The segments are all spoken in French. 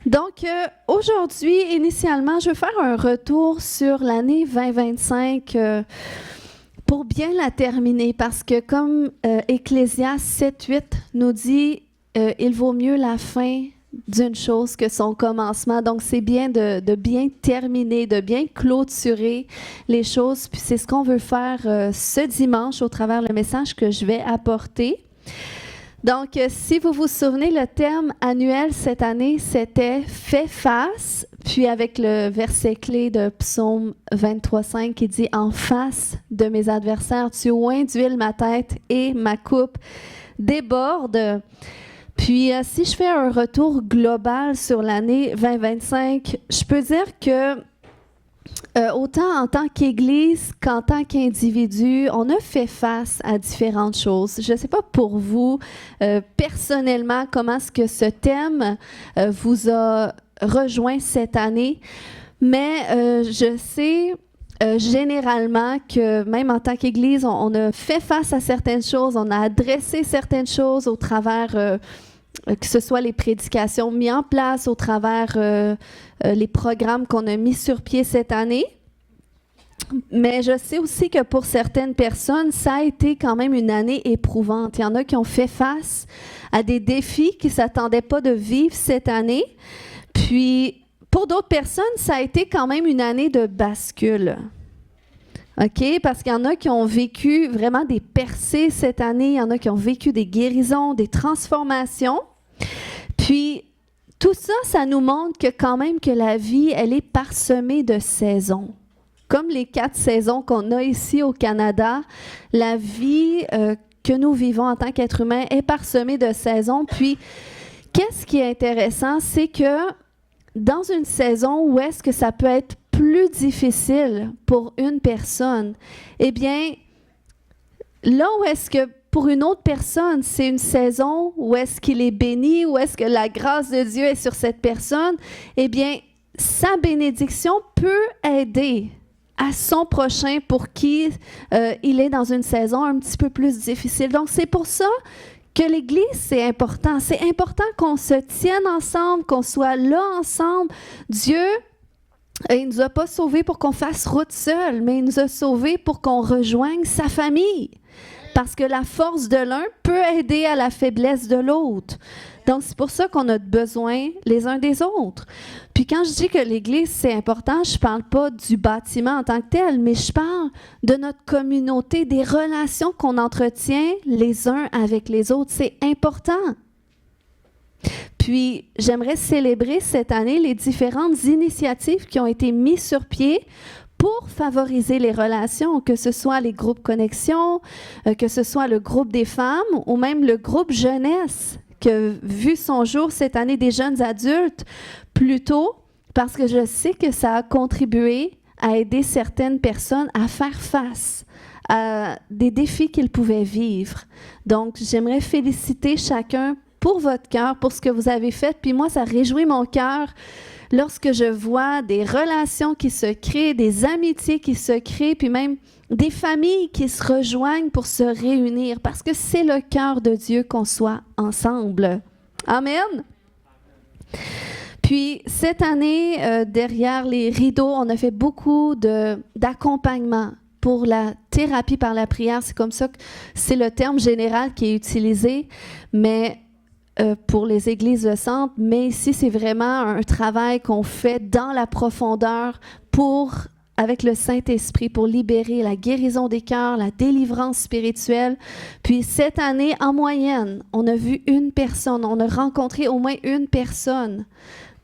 Donc, aujourd'hui, initialement, je veux faire un retour sur l'année 2025 pour bien la terminer parce que comme Ecclésiaste 7-8 nous dit, il vaut mieux la fin d'une chose que son commencement. Donc, c'est bien de bien terminer, de bien clôturer les choses. Puis c'est ce qu'on veut faire ce dimanche au travers le message que je vais apporter. Donc, si vous vous souvenez, le thème annuel cette année, c'était « Fais face », puis avec le verset clé de Psaume 23,5 qui dit « En face de mes adversaires, tu oins d'huile ma tête et ma coupe déborde ». Puis, si je fais un retour global sur l'année 2025, je peux dire que autant en tant qu'Église qu'en tant qu'individu, on a fait face à différentes choses. Je ne sais pas pour vous, personnellement, comment est-ce que ce thème vous a rejoint cette année, mais je sais généralement que même en tant qu'Église, on a fait face à certaines choses, on a adressé certaines choses au travers que ce soit les prédications mises en place, au travers les programmes qu'on a mis sur pied cette année. Mais je sais aussi que pour certaines personnes, ça a été quand même une année éprouvante. Il y en a qui ont fait face à des défis qu'ils ne s'attendaient pas de vivre cette année. Puis, pour d'autres personnes, ça a été quand même une année de bascule. OK? Parce qu'il y en a qui ont vécu vraiment des percées cette année, il y en a qui ont vécu des guérisons, des transformations. Puis, tout ça, ça nous montre que quand même que la vie, elle est parsemée de saisons. Comme les 4 saisons qu'on a ici au Canada, la vie que nous vivons en tant qu'êtres humains est parsemée de saisons. Puis, qu'est-ce qui est intéressant, c'est que dans une saison où est-ce que ça peut être plus difficile pour une personne, eh bien, là où est-ce que pour une autre personne, c'est une saison où est-ce qu'il est béni, où est-ce que la grâce de Dieu est sur cette personne, eh bien, sa bénédiction peut aider à son prochain pour qui il est dans une saison un petit peu plus difficile. Donc, c'est pour ça que l'Église, c'est important. C'est important qu'on se tienne ensemble, qu'on soit là ensemble. Dieu, il ne nous a pas sauvés pour qu'on fasse route seul, mais il nous a sauvés pour qu'on rejoigne sa famille. Parce que la force de l'un peut aider à la faiblesse de l'autre. Donc, c'est pour ça qu'on a besoin les uns des autres. Puis quand je dis que l'Église, c'est important, je ne parle pas du bâtiment en tant que tel, mais je parle de notre communauté, des relations qu'on entretient les uns avec les autres. C'est important. Puis, j'aimerais célébrer cette année les différentes initiatives qui ont été mises sur pied pour favoriser les relations, que ce soit les groupes connexion, que ce soit le groupe des femmes ou même le groupe jeunesse qui a vu son jour cette année des jeunes adultes plus tôt, parce que je sais que ça a contribué à aider certaines personnes à faire face à des défis qu'ils pouvaient vivre. Donc, j'aimerais féliciter chacun pour votre cœur, pour ce que vous avez fait. Puis moi, ça réjouit mon cœur lorsque je vois des relations qui se créent, des amitiés qui se créent, puis même des familles qui se rejoignent pour se réunir, parce que c'est le cœur de Dieu qu'on soit ensemble. Amen. Puis cette année, derrière les rideaux, on a fait beaucoup d'accompagnement pour la thérapie par la prière. C'est comme ça que c'est le terme général qui est utilisé, mais pour les églises de centre, mais ici, c'est vraiment un travail qu'on fait dans la profondeur avec le Saint-Esprit, pour libérer la guérison des cœurs, la délivrance spirituelle. Puis cette année, en moyenne, on a vu une personne, on a rencontré au moins une personne.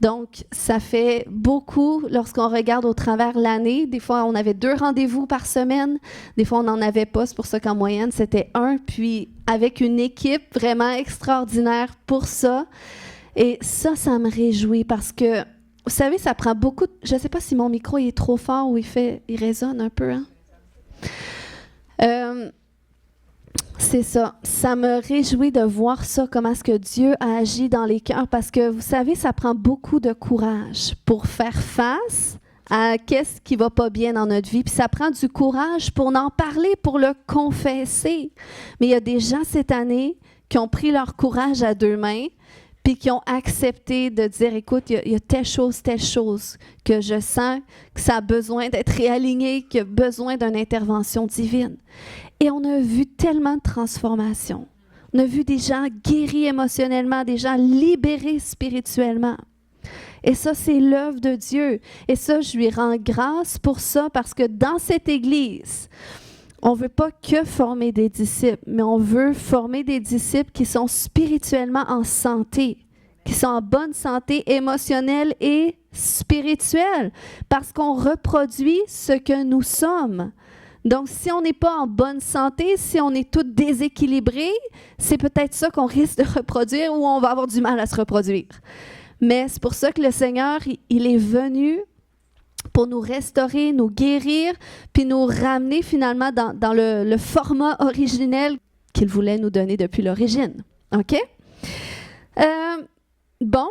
Donc, ça fait beaucoup lorsqu'on regarde au travers l'année. Des fois, on avait 2 rendez-vous par semaine. Des fois, on n'en avait pas. C'est pour ça qu'en moyenne, c'était 1. Puis, avec une équipe vraiment extraordinaire pour ça. Et ça me réjouit parce que, vous savez, ça prend beaucoup... Je ne sais pas si mon micro il est trop fort ou il résonne un peu. Hein? C'est ça. Ça me réjouit de voir ça, comment est-ce que Dieu a agi dans les cœurs, parce que, vous savez, ça prend beaucoup de courage pour faire face à qu'est-ce qui va pas bien dans notre vie. Puis ça prend du courage pour en parler, pour le confesser. Mais il y a des gens cette année qui ont pris leur courage à 2 mains, puis qui ont accepté de dire, écoute, il y a telle chose, que je sens que ça a besoin d'être réaligné, qu'il y a besoin d'une intervention divine. Et on a vu tellement de transformations. On a vu des gens guéris émotionnellement, des gens libérés spirituellement. Et ça, c'est l'œuvre de Dieu. Et ça, je lui rends grâce pour ça, parce que dans cette Église, on ne veut pas que former des disciples, mais on veut former des disciples qui sont spirituellement en santé, qui sont en bonne santé émotionnelle et spirituelle, parce qu'on reproduit ce que nous sommes. Donc, si on n'est pas en bonne santé, si on est tout déséquilibré, c'est peut-être ça qu'on risque de reproduire ou on va avoir du mal à se reproduire. Mais c'est pour ça que le Seigneur, il est venu pour nous restaurer, nous guérir, puis nous ramener finalement dans le format originel qu'il voulait nous donner depuis l'origine. OK? Bon,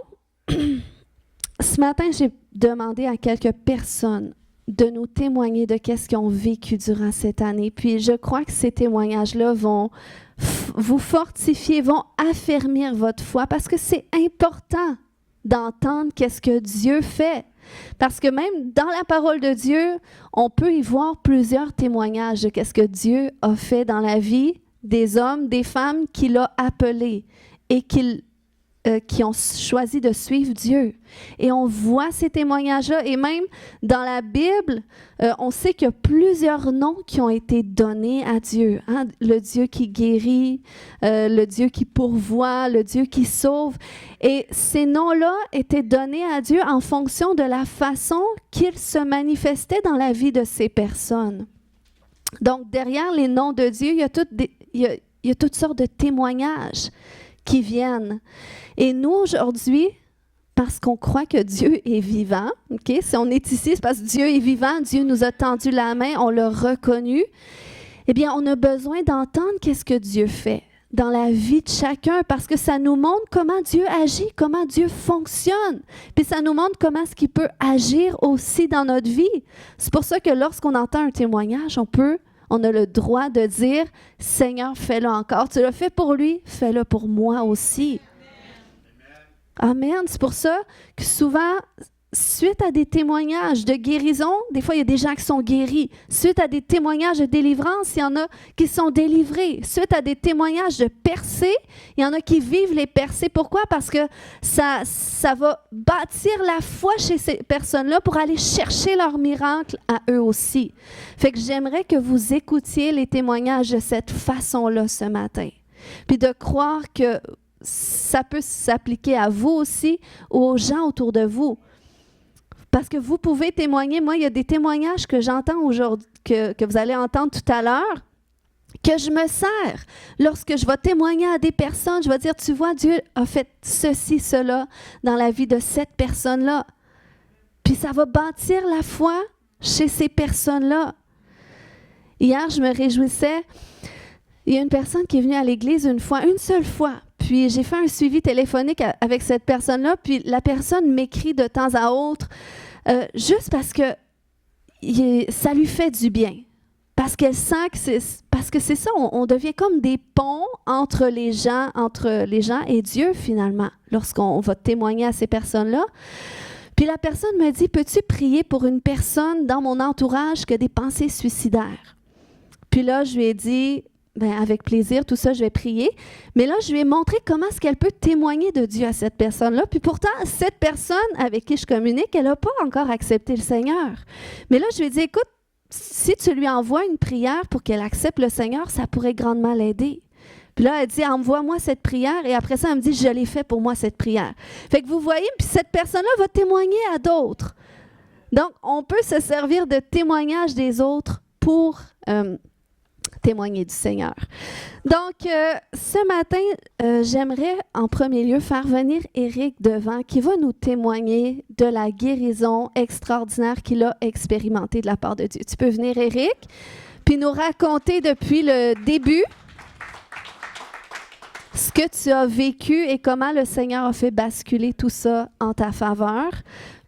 ce matin, j'ai demandé à quelques personnes de nous témoigner de qu'est-ce qu'ils ont vécu durant cette année. Puis je crois que ces témoignages-là vont vous fortifier, vont affermir votre foi, parce que c'est important d'entendre qu'est-ce que Dieu fait. Parce que même dans la parole de Dieu, on peut y voir plusieurs témoignages de qu'est-ce que Dieu a fait dans la vie des hommes, des femmes qu'il a appelés et qui ont choisi de suivre Dieu. Et on voit ces témoignages-là. Et même dans la Bible, on sait qu'il y a plusieurs noms qui ont été donnés à Dieu. Hein? Le Dieu qui guérit, le Dieu qui pourvoit, le Dieu qui sauve. Et ces noms-là étaient donnés à Dieu en fonction de la façon qu'il se manifestait dans la vie de ces personnes. Donc, derrière les noms de Dieu, il y a toutes sortes de témoignages qui viennent. Et nous, aujourd'hui, parce qu'on croit que Dieu est vivant, okay? Si on est ici, c'est parce que Dieu est vivant, Dieu nous a tendu la main, on l'a reconnu, eh bien, on a besoin d'entendre qu'est-ce que Dieu fait dans la vie de chacun, parce que ça nous montre comment Dieu agit, comment Dieu fonctionne, puis ça nous montre comment est-ce qu'il peut agir aussi dans notre vie. C'est pour ça que lorsqu'on entend un témoignage, on a le droit de dire « Seigneur, fais-le encore. Tu l'as fait pour lui, fais-le pour moi aussi. » Amen. C'est pour ça que souvent, suite à des témoignages de guérison, des fois, il y a des gens qui sont guéris. Suite à des témoignages de délivrance, il y en a qui sont délivrés. Suite à des témoignages de percées, il y en a qui vivent les percées. Pourquoi? Parce que ça va bâtir la foi chez ces personnes-là pour aller chercher leur miracle à eux aussi. Fait que j'aimerais que vous écoutiez les témoignages de cette façon-là ce matin. Puis de croire que ça peut s'appliquer à vous aussi ou aux gens autour de vous. Parce que vous pouvez témoigner. Moi, il y a des témoignages que j'entends aujourd'hui, que vous allez entendre tout à l'heure, que je me sers. Lorsque je vais témoigner à des personnes, je vais dire, tu vois, Dieu a fait ceci, cela dans la vie de cette personne-là. Puis ça va bâtir la foi chez ces personnes-là. Hier, je me réjouissais. Il y a une personne qui est venue à l'église une seule fois. Puis j'ai fait un suivi téléphonique avec cette personne-là, puis la personne m'écrit de temps à autre, juste parce que ça lui fait du bien. Parce qu'elle sent que c'est ça, on devient comme des ponts entre les gens et Dieu finalement, lorsqu'on va témoigner à ces personnes-là. Puis la personne me dit, peux-tu prier pour une personne dans mon entourage qui a des pensées suicidaires? Puis là, je lui ai dit, avec plaisir, tout ça, je vais prier. Mais là, je lui ai montré comment est-ce qu'elle peut témoigner de Dieu à cette personne-là. Puis pourtant, cette personne avec qui je communique, elle n'a pas encore accepté le Seigneur. Mais là, je lui ai dit, écoute, si tu lui envoies une prière pour qu'elle accepte le Seigneur, ça pourrait grandement l'aider. Puis là, elle dit, envoie-moi cette prière. Et après ça, elle me dit, je l'ai fait pour moi, cette prière. Fait que vous voyez, puis cette personne-là va témoigner à d'autres. Donc, on peut se servir de témoignages des autres pour témoigner du Seigneur. Donc, ce matin, j'aimerais en premier lieu faire venir Éric devant, qui va nous témoigner de la guérison extraordinaire qu'il a expérimentée de la part de Dieu. Tu peux venir, Éric, puis nous raconter depuis le début ce que tu as vécu et comment le Seigneur a fait basculer tout ça en ta faveur,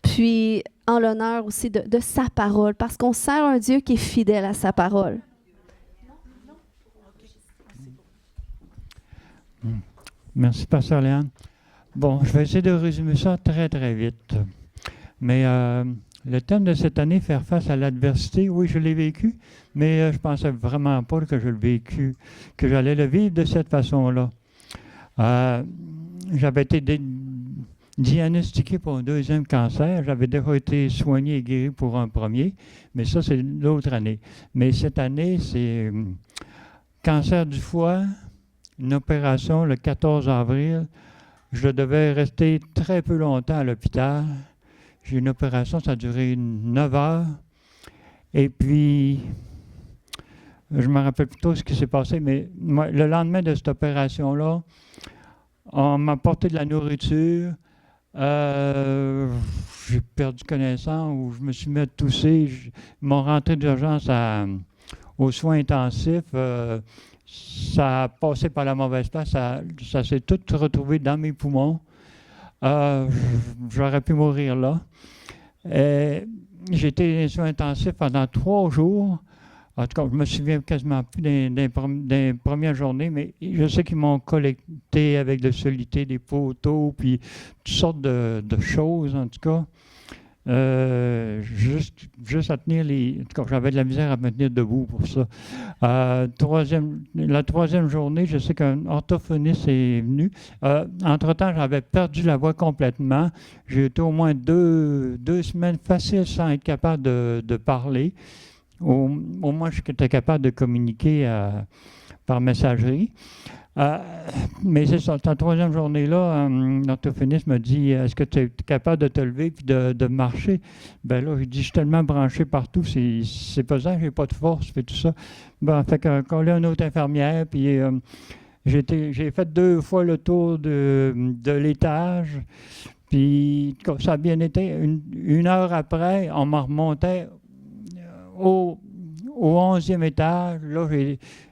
puis en l'honneur aussi de sa parole, parce qu'on sert un Dieu qui est fidèle à sa parole. Merci, Pasteur Léane. Bon, je vais essayer de résumer ça très, très vite. Mais le thème de cette année, faire face à l'adversité, oui, je l'ai vécu, mais je pensais vraiment pas que je le vécu, que j'allais le vivre de cette façon-là. Euh, J'avais été diagnostiqué pour un deuxième cancer. J'avais déjà été soigné et guéri pour un premier, mais ça, c'est l'autre année. Mais cette année, c'est cancer du foie, une opération le 14 avril. Je devais rester très peu longtemps à l'hôpital. J'ai eu une opération, ça a duré 9 heures. Et puis, je me rappelle plutôt ce qui s'est passé, mais moi, le lendemain de cette opération-là, on m'a apporté de la nourriture. Euh, j'ai perdu connaissance ou je me suis mis à tousser. Ils m'ont rentré d'urgence aux soins intensifs. Ça a passé par la mauvaise place. Ça s'est tout retrouvé dans mes poumons. J'aurais pu mourir là. J'ai été dans les soins intensifs pendant 3 jours. En tout cas, je me souviens quasiment plus des premières journées, mais je sais qu'ils m'ont collecté avec de solidité, des photos, puis toutes sortes de choses, en tout cas. Juste à tenir les... En tout cas, j'avais de la misère à me tenir debout pour ça. La troisième journée, je sais qu'un orthophoniste est venu. Entre-temps, j'avais perdu la voix complètement. J'ai été au moins deux semaines faciles sans être capable de parler. Au moins, j'étais capable de communiquer par messagerie. Mais c'est ça, la troisième journée-là, l'orthophoniste me dit est-ce que tu es capable de te lever et de marcher? Ben là, je dis je suis tellement branché partout, c'est pesant, j'ai pas de force, et tout ça. Ben, fait qu'on a une autre infirmière, puis j'ai fait 2 fois le tour de l'étage, puis ça a bien été. Une heure après, on m'a remonté au 11e étage. Là,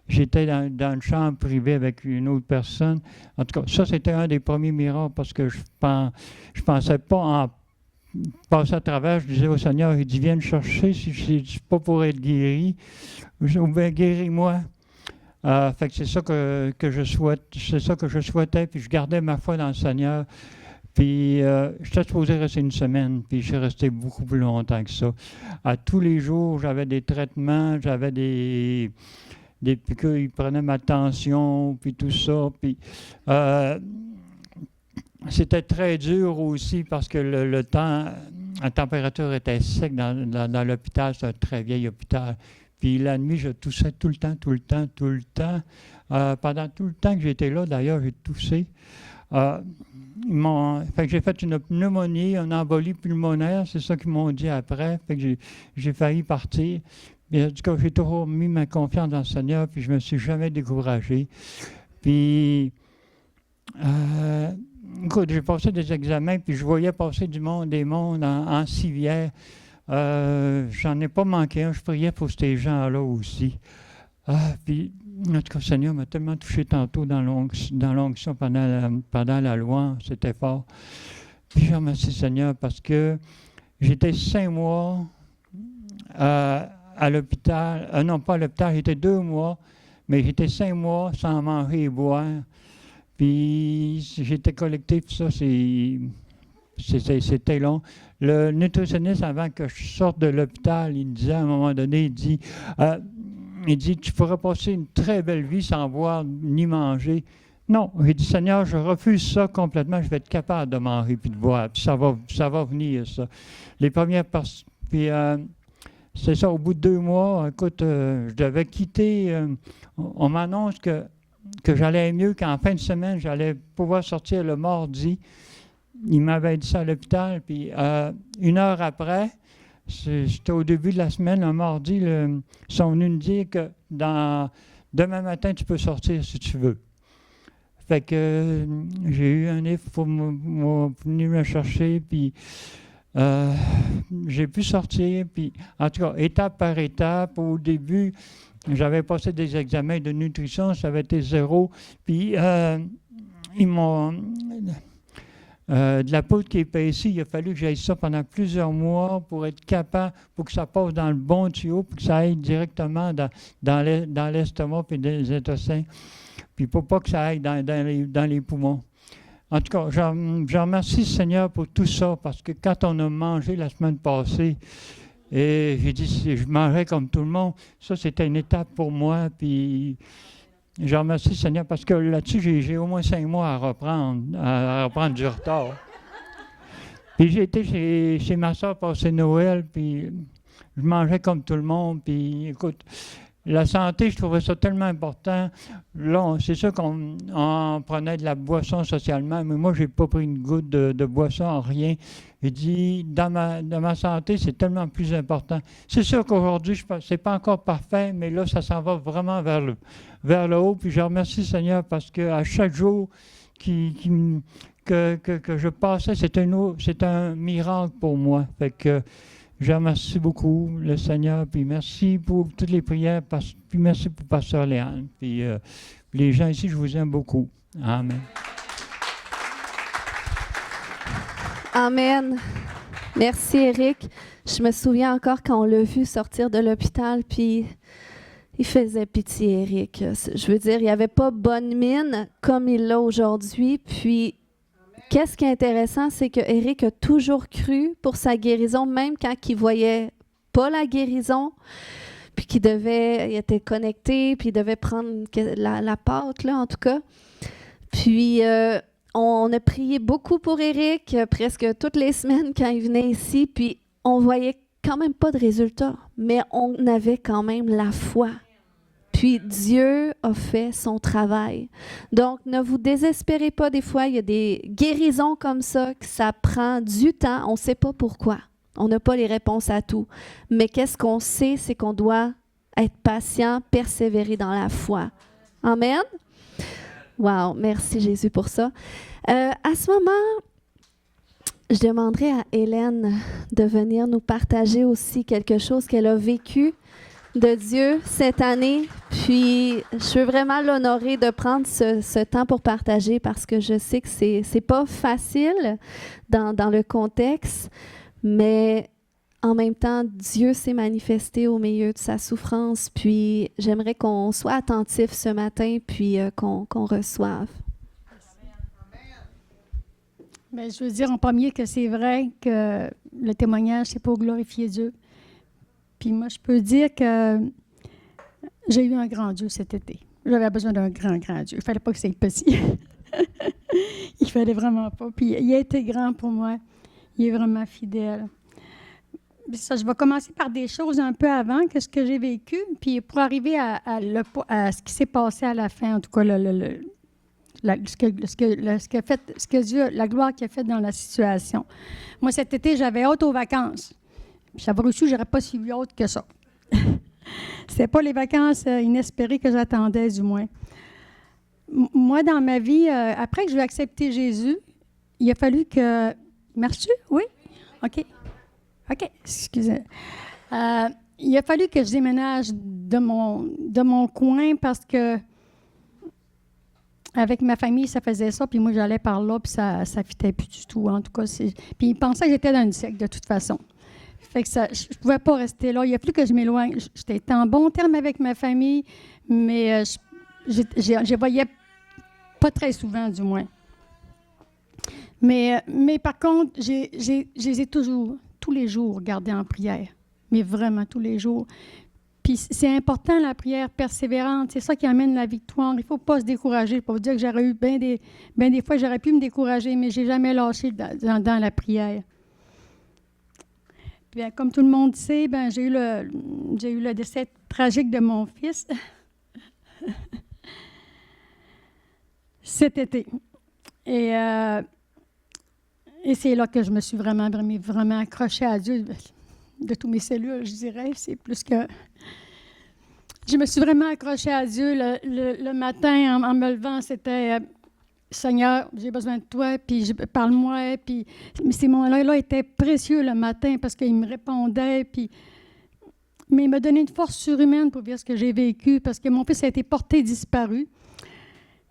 j'étais dans une chambre privée avec une autre personne. En tout cas, ça, c'était un des premiers miracles parce que je pensais pas en passer à travers. Je disais au Seigneur, il dit, viens me chercher si je ne suis pas pour être guéri. Ou bien guéris-moi. Fait que c'est ça que je souhaite, c'est ça que je souhaitais, puis je gardais ma foi dans le Seigneur. Puis, j'étais supposé rester une semaine, puis je suis resté beaucoup plus longtemps que ça. À tous les jours, j'avais des traitements, j'avais des piqûres, ils prenaient ma tension, puis tout ça. Puis, c'était très dur aussi parce que le temps, la température était sec dans l'hôpital, c'est un très vieil hôpital. Puis la nuit, je toussais tout le temps. Pendant tout le temps que j'étais là, d'ailleurs, j'ai toussé. Fait que j'ai fait une pneumonie, une embolie pulmonaire, c'est ça qu'ils m'ont dit après. Fait que j'ai failli partir. Mais en tout cas, j'ai toujours mis ma confiance dans le Seigneur, puis je ne me suis jamais découragé. Puis, écoute, j'ai passé des examens, puis je voyais passer des mondes en civière. J'en ai pas manqué un, je priais pour ces gens-là aussi. Puis, en tout cas, le Seigneur m'a tellement touché tantôt dans l'onction pendant la louange, c'était fort. Puis je remercie le Seigneur parce que j'étais 5 mois à l'hôpital, non pas à l'hôpital, j'étais 2 mois, mais j'étais 5 mois sans manger et boire. Puis j'étais collecté, puis ça, c'était long. Le nutritionniste, avant que je sorte de l'hôpital, il me disait à un moment donné, il dit, tu pourras passer une très belle vie sans boire ni manger. Non, j'ai dit, Seigneur, je refuse ça complètement, je vais être capable de manger puis de boire, puis ça va venir, ça. Les premières personnes, puis c'est ça, au bout de 2 mois, écoute, je devais quitter, on m'annonce que j'allais mieux, qu'en fin de semaine, j'allais pouvoir sortir le mardi. Il m'avait dit ça à l'hôpital, puis 1 heure après, c'était au début de la semaine, un mardi, ils sont venus me dire que demain matin, tu peux sortir si tu veux. Fait que j'ai eu un livre pour venir me chercher, puis j'ai pu sortir, puis en tout cas, étape par étape, au début, j'avais passé des examens de nutrition, ça avait été 0, puis ils m'ont... de la poudre qui est épaissie, il a fallu que j'aille ça pendant plusieurs mois pour être capable, pour que ça passe dans le bon tuyau, pour que ça aille directement dans l'estomac et dans les intestins, puis pour pas que ça aille dans les poumons. En tout cas, je remercie le Seigneur pour tout ça, parce que quand on a mangé la semaine passée, et j'ai dit, si je mangeais comme tout le monde, ça, c'était une étape pour moi, puis je remercie le Seigneur, parce que là-dessus, j'ai au moins 5 mois à reprendre du retard. Puis j'ai été chez ma soeur passer Noël, puis je mangeais comme tout le monde, puis écoute, la santé, je trouvais ça tellement important. Là, c'est sûr qu'on prenait de la boisson socialement, mais moi, je n'ai pas pris une goutte de boisson, rien. J'ai dit, dans ma santé, c'est tellement plus important. C'est sûr qu'aujourd'hui, ce n'est pas encore parfait, mais là, ça s'en va vraiment vers le haut. Puis je remercie le Seigneur parce qu'à chaque jour que je passais, c'est un miracle pour moi. Fait que je remercie beaucoup le Seigneur, puis merci pour toutes les prières, puis merci pour Pasteur Léane. Puis les gens ici, je vous aime beaucoup. Amen. Amen. Merci, Éric. Je me souviens encore quand on l'a vu sortir de l'hôpital, puis il faisait pitié, Éric. Je veux dire, il n'avait pas bonne mine comme il l'a aujourd'hui, puis qu'est-ce qui est intéressant, c'est que Éric a toujours cru pour sa guérison, même quand il voyait pas la guérison, puis il était connecté, puis il devait prendre la pâte, là, en tout cas. Puis, on a prié beaucoup pour Éric, presque toutes les semaines quand il venait ici, puis on voyait quand même pas de résultats, mais on avait quand même la foi. Puis Dieu a fait son travail. Donc, ne vous désespérez pas des fois. Il y a des guérisons comme ça, que ça prend du temps. On ne sait pas pourquoi. On n'a pas les réponses à tout. Mais qu'est-ce qu'on sait, c'est qu'on doit être patient, persévérer dans la foi. Amen. Wow, merci Jésus pour ça. À ce moment, je demanderai à Hélène de venir nous partager aussi quelque chose qu'elle a vécu de Dieu cette année. Puis, je veux vraiment l'honorer de prendre ce temps pour partager parce que je sais que c'est pas facile dans le contexte, mais en même temps, Dieu s'est manifesté au milieu de sa souffrance. Puis, j'aimerais qu'on soit attentif ce matin, puis qu'on reçoive. Bien, je veux dire en premier que c'est vrai que le témoignage, c'est pour glorifier Dieu. Puis moi, je peux dire que j'ai eu un grand Dieu cet été. J'avais besoin d'un grand Dieu. Il ne fallait pas que c'est petit. Il ne fallait vraiment pas. Puis il a été grand pour moi. Il est vraiment fidèle. Puis ça, je vais commencer par des choses un peu avant que ce que j'ai vécu, puis pour arriver à ce qui s'est passé à la fin, en tout cas, ce que Dieu, la gloire qu'il a faite dans la situation. Moi, cet été, j'avais hâte aux vacances. Puis j'avais reçu, je n'aurais pas suivi autre que ça. Ce n'est pas les vacances inespérées que j'attendais, du moins. Moi, dans ma vie, après que j'ai accepté Jésus, il a fallu que... Marches-tu? Oui? OK. Excusez. Il a fallu que je déménage de mon coin parce que avec ma famille, ça faisait ça, puis moi, j'allais par là, puis ça ne fitait plus du tout. En tout cas, puis ils pensaient que j'étais dans une secte, de toute façon. Fait que je ne pouvais pas rester là. Il a fallu que je m'éloigne. J'étais en bon terme avec ma famille, mais je voyais pas très souvent, du moins. Mais par contre, je les ai toujours, tous les jours, gardés en prière. Mais vraiment, tous les jours. Puis c'est important, la prière persévérante. C'est ça qui amène la victoire. Il ne faut pas se décourager. Pour vous dire que j'aurais eu bien des fois, j'aurais pu me décourager, mais je n'ai jamais lâché dans la prière. Bien, comme tout le monde sait, j'ai eu le décès tragique de mon fils cet été. Et c'est là que je me suis vraiment accrochée à Dieu de tous mes cellules, je dirais. C'est plus que... Je me suis vraiment accrochée à Dieu. Le matin, en me levant, c'était... Seigneur, j'ai besoin de toi, puis parle-moi. Puis ces moments-là étaient précieux le matin parce qu'il me répondait. Mais il m'a donné une force surhumaine pour dire ce que j'ai vécu parce que mon fils a été porté disparu.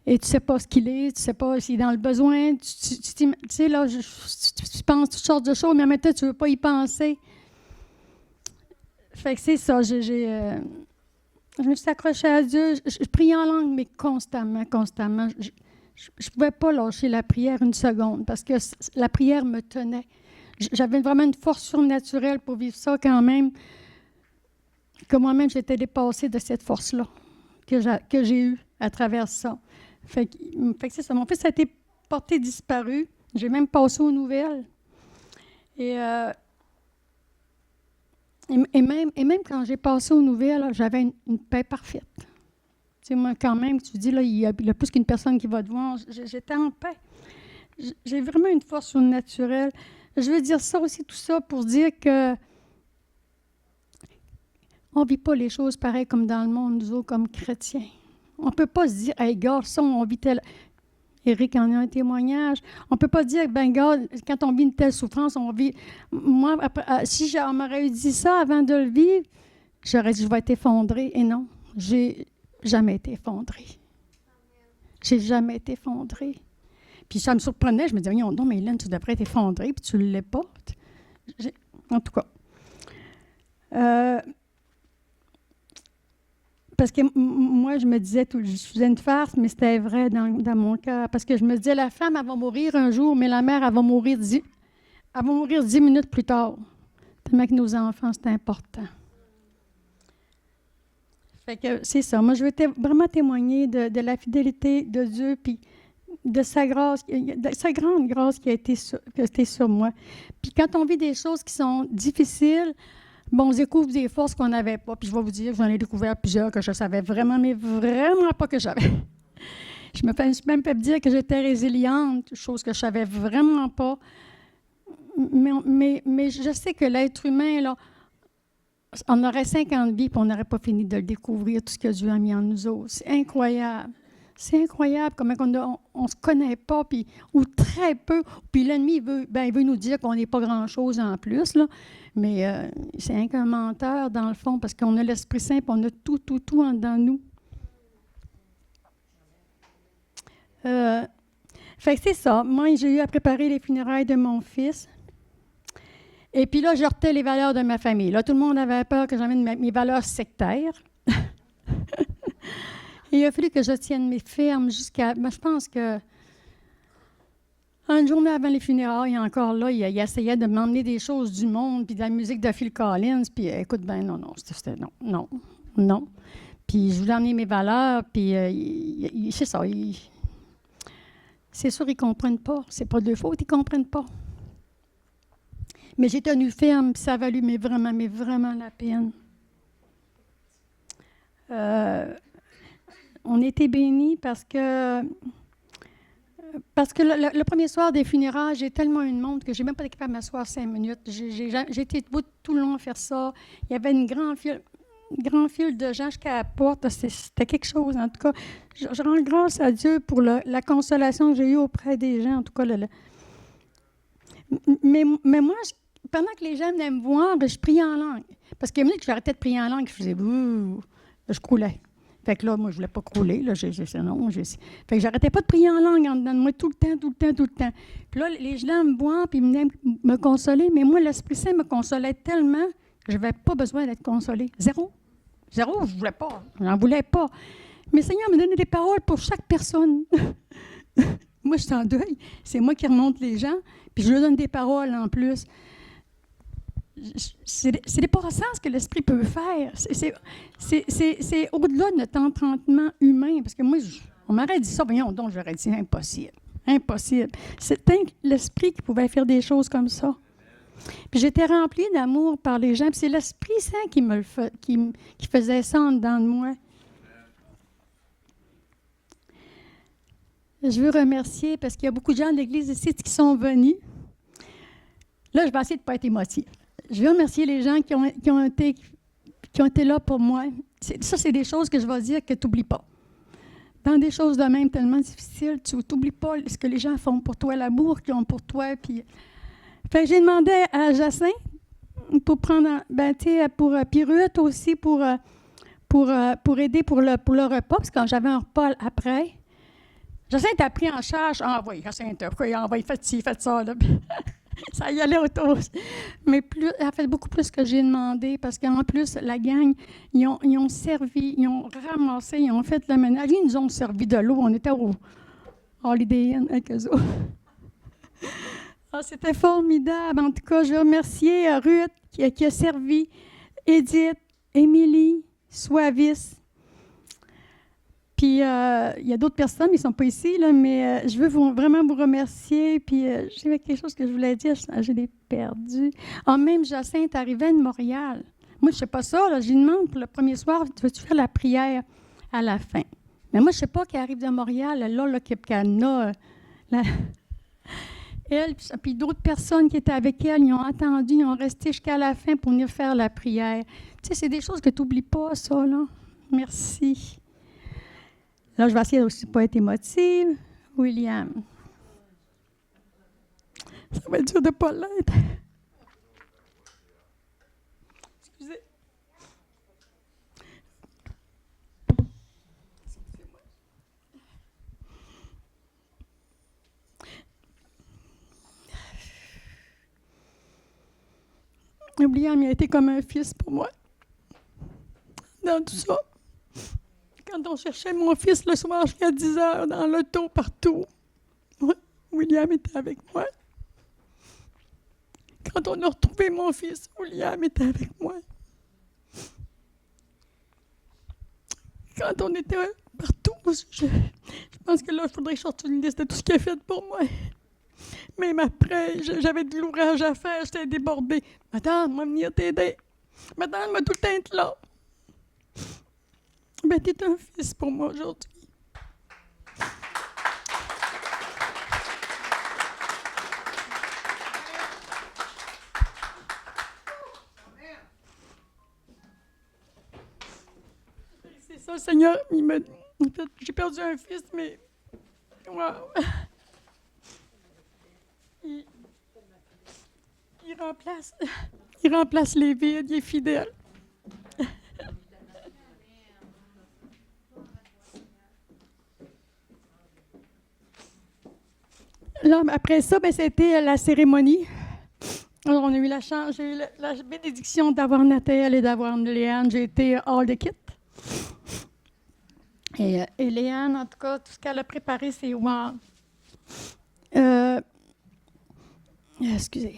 Et tu ne sais pas ce qu'il est, tu ne sais pas s'il est dans le besoin. Tu sais, là, tu penses toutes sortes de choses, mais en même temps, tu ne veux pas y penser. Fait que c'est ça, je me suis accrochée à Dieu. Je priais en langue, mais constamment. je ne pouvais pas lâcher la prière une seconde parce que la prière me tenait. J'avais vraiment une force surnaturelle pour vivre ça quand même, que moi-même, j'étais dépassée de cette force-là que j'ai eue à travers ça. Fait que c'est ça. Mon fils a été porté disparu. J'ai même passé aux nouvelles. Et même quand j'ai passé aux nouvelles, là, j'avais une paix parfaite. Tu sais, moi, quand même, tu dis, là, il y a plus qu'une personne qui va te voir. J'étais en paix. J'ai vraiment une force surnaturelle. Je veux dire ça aussi, tout ça, pour dire que on ne vit pas les choses pareilles comme dans le monde, nous autres, comme chrétiens. On ne peut pas se dire, hey, gars, ça, on vit tel. Éric en a un témoignage. On ne peut pas dire, ben, gars, quand on vit une telle souffrance, on vit. Moi, après, si on m'aurait dit ça avant de le vivre, j'aurais dit, je vais être effondrée. Et non, j'ai jamais été effondrée. J'ai jamais été effondrée. Puis ça me surprenait. Je me disais, non, mais Hélène, tu devrais être effondrée, puis tu ne l'es pas. En tout cas. Parce que moi, je me disais, je faisais une farce, mais c'était vrai dans mon cœur. Parce que je me disais, la femme, elle va mourir un jour, mais la mère, elle va mourir 10 minutes plus tard. Tellement que nos enfants, c'est important. Fait que c'est ça. Moi, je veux vraiment témoigner de la fidélité de Dieu, puis de sa grâce, de sa grande grâce qui a été sur moi. Puis quand on vit des choses qui sont difficiles, bon, on découvre des forces qu'on n'avait pas. Puis je vais vous dire, j'en ai découvert plusieurs que je savais vraiment, mais vraiment pas que j'avais. Je me suis même fait dire que j'étais résiliente, chose que je savais vraiment pas. Mais je sais que l'être humain, là, on aurait 50 vies, puis on n'aurait pas fini de le découvrir, tout ce que Dieu a mis en nous autres. C'est incroyable. C'est incroyable comment on ne se connaît pas, puis, ou très peu. Puis l'ennemi, il veut nous dire qu'on n'est pas grand-chose en plus, là. Mais c'est un menteur, dans le fond, parce qu'on a l'Esprit Saint, puis on a tout en dedans de nous. Fait que c'est ça. Moi, j'ai eu à préparer les funérailles de mon fils. Et puis là, je heurtais les valeurs de ma famille. Là, tout le monde avait peur que j'amène mes valeurs sectaires. Et il a fallu que je tienne mes fermes jusqu'à... Ben, je pense que une journée avant les funérailles, encore là, il essayait de m'emmener des choses du monde, puis de la musique de Phil Collins, puis écoute, ben non, c'était non. Puis je voulais emmener mes valeurs, puis c'est ça. C'est sûr, ils ne comprennent pas. C'est pas de leur faute, ils ne comprennent pas. Mais j'ai tenu ferme, puis ça a valu vraiment la peine. On était bénis parce que le premier soir des funérailles, j'ai tellement une montre que je n'ai même pas été capable de m'asseoir 5 minutes. J'ai été debout tout le long à faire ça. Il y avait une grande file de gens jusqu'à la porte. C'était quelque chose, en tout cas. Je rends grâce à Dieu pour la consolation que j'ai eue auprès des gens, en tout cas. Mais moi, pendant que les gens venaient me voir, je priais en langue. Parce qu'il y a une minute que j'arrêtais de prier en langue, je faisais « bouh », je croulais. Fait que là, moi, je ne voulais pas crouler. Là, fait que j'arrêtais pas de prier en langue en dedans de moi tout le temps. Puis là, les gens me voient puis ils venaient me consoler. Mais moi, l'Esprit Saint me consolait tellement que je n'avais pas besoin d'être consolée. Zéro, je ne voulais pas. Je n'en voulais pas. Mais le Seigneur me donnait des paroles pour chaque personne. Moi, je suis en deuil. C'est moi qui remonte les gens. Puis je leur donne des paroles en plus. C'est des ce que l'Esprit peut faire. C'est au-delà de notre entendement humain. Parce que moi, on m'aurait dit ça, voyons donc, j'aurais dit impossible. Impossible. C'était l'Esprit qui pouvait faire des choses comme ça. Puis j'étais remplie d'amour par les gens. Puis c'est l'Esprit Saint qui faisait ça en dedans de moi. Je veux remercier parce qu'il y a beaucoup de gens de l'Église ici qui sont venus. Là, je vais essayer de ne pas être émotive. Je veux remercier les gens qui ont été là pour moi. Ça, c'est des choses que je vais dire que tu n'oublies pas. Dans des choses de même tellement difficiles, tu n'oublies pas ce que les gens font pour toi, l'amour qu'ils ont pour toi. Puis fait que j'ai demandé à Jacinthe pour prendre, puis Ruth aussi pour aider pour le repas, parce que quand j'avais un repas après, Jacinthe a pris en charge. Ah oui, Jacinthe, faites ça, là. Ça y allait autour. Mais elle a fait beaucoup plus que j'ai demandé, parce qu'en plus, la gang, ils ont servi, ils ont ramassé, ils ont fait le ménage, ils nous ont servi de l'eau. On était Holiday Inn avec eux autres. Ah, c'était formidable. En tout cas, je veux remercier Ruth qui a servi, Edith, Émilie, Suavis. Puis, il y a d'autres personnes, ils ne sont pas ici, là, mais je veux vraiment vous remercier. Puis, j'avais quelque chose que je voulais dire, je l'ai perdu. Ah, même Jacinthe arrivait de Montréal. Moi, je ne sais pas ça. Là, je lui demande pour le premier soir, veux-tu faire la prière à la fin? Mais moi, je ne sais pas qu'elle arrive de Montréal, là qu'elle a. Elle, puis d'autres personnes qui étaient avec elle, ils ont attendu, ils ont resté jusqu'à la fin pour venir faire la prière. Tu sais, c'est des choses que tu n'oublies pas, ça, là. Merci. Là, je vais essayer aussi de ne pas être émotive. William. Ça va être dur de ne pas l'être. Excusez. William, il a été comme un fils pour moi. Dans tout ça. Quand on cherchait mon fils le soir jusqu'à 10 heures, dans l'auto, partout, William était avec moi. Quand on a retrouvé mon fils, William était avec moi. Quand on était partout, je pense que là, il faudrait que je sorte une liste de tout ce qu'il a fait pour moi. Même après, j'avais de l'ouvrage à faire, j'étais débordée. Madame, moi venir t'aider. Madame, m'a tout le temps être là. Ben, t'es un fils pour moi aujourd'hui. C'est ça, Seigneur. J'ai perdu un fils, mais wow. Il remplace les vides, il est fidèle. Là, après ça, ben, c'était la cérémonie. Alors, on a eu la chance, j'ai eu la bénédiction d'avoir Nathalie et d'avoir Léane. J'ai été hors de kit. Et Léane, en tout cas, tout ce qu'elle a préparé, c'est wow. Excusez.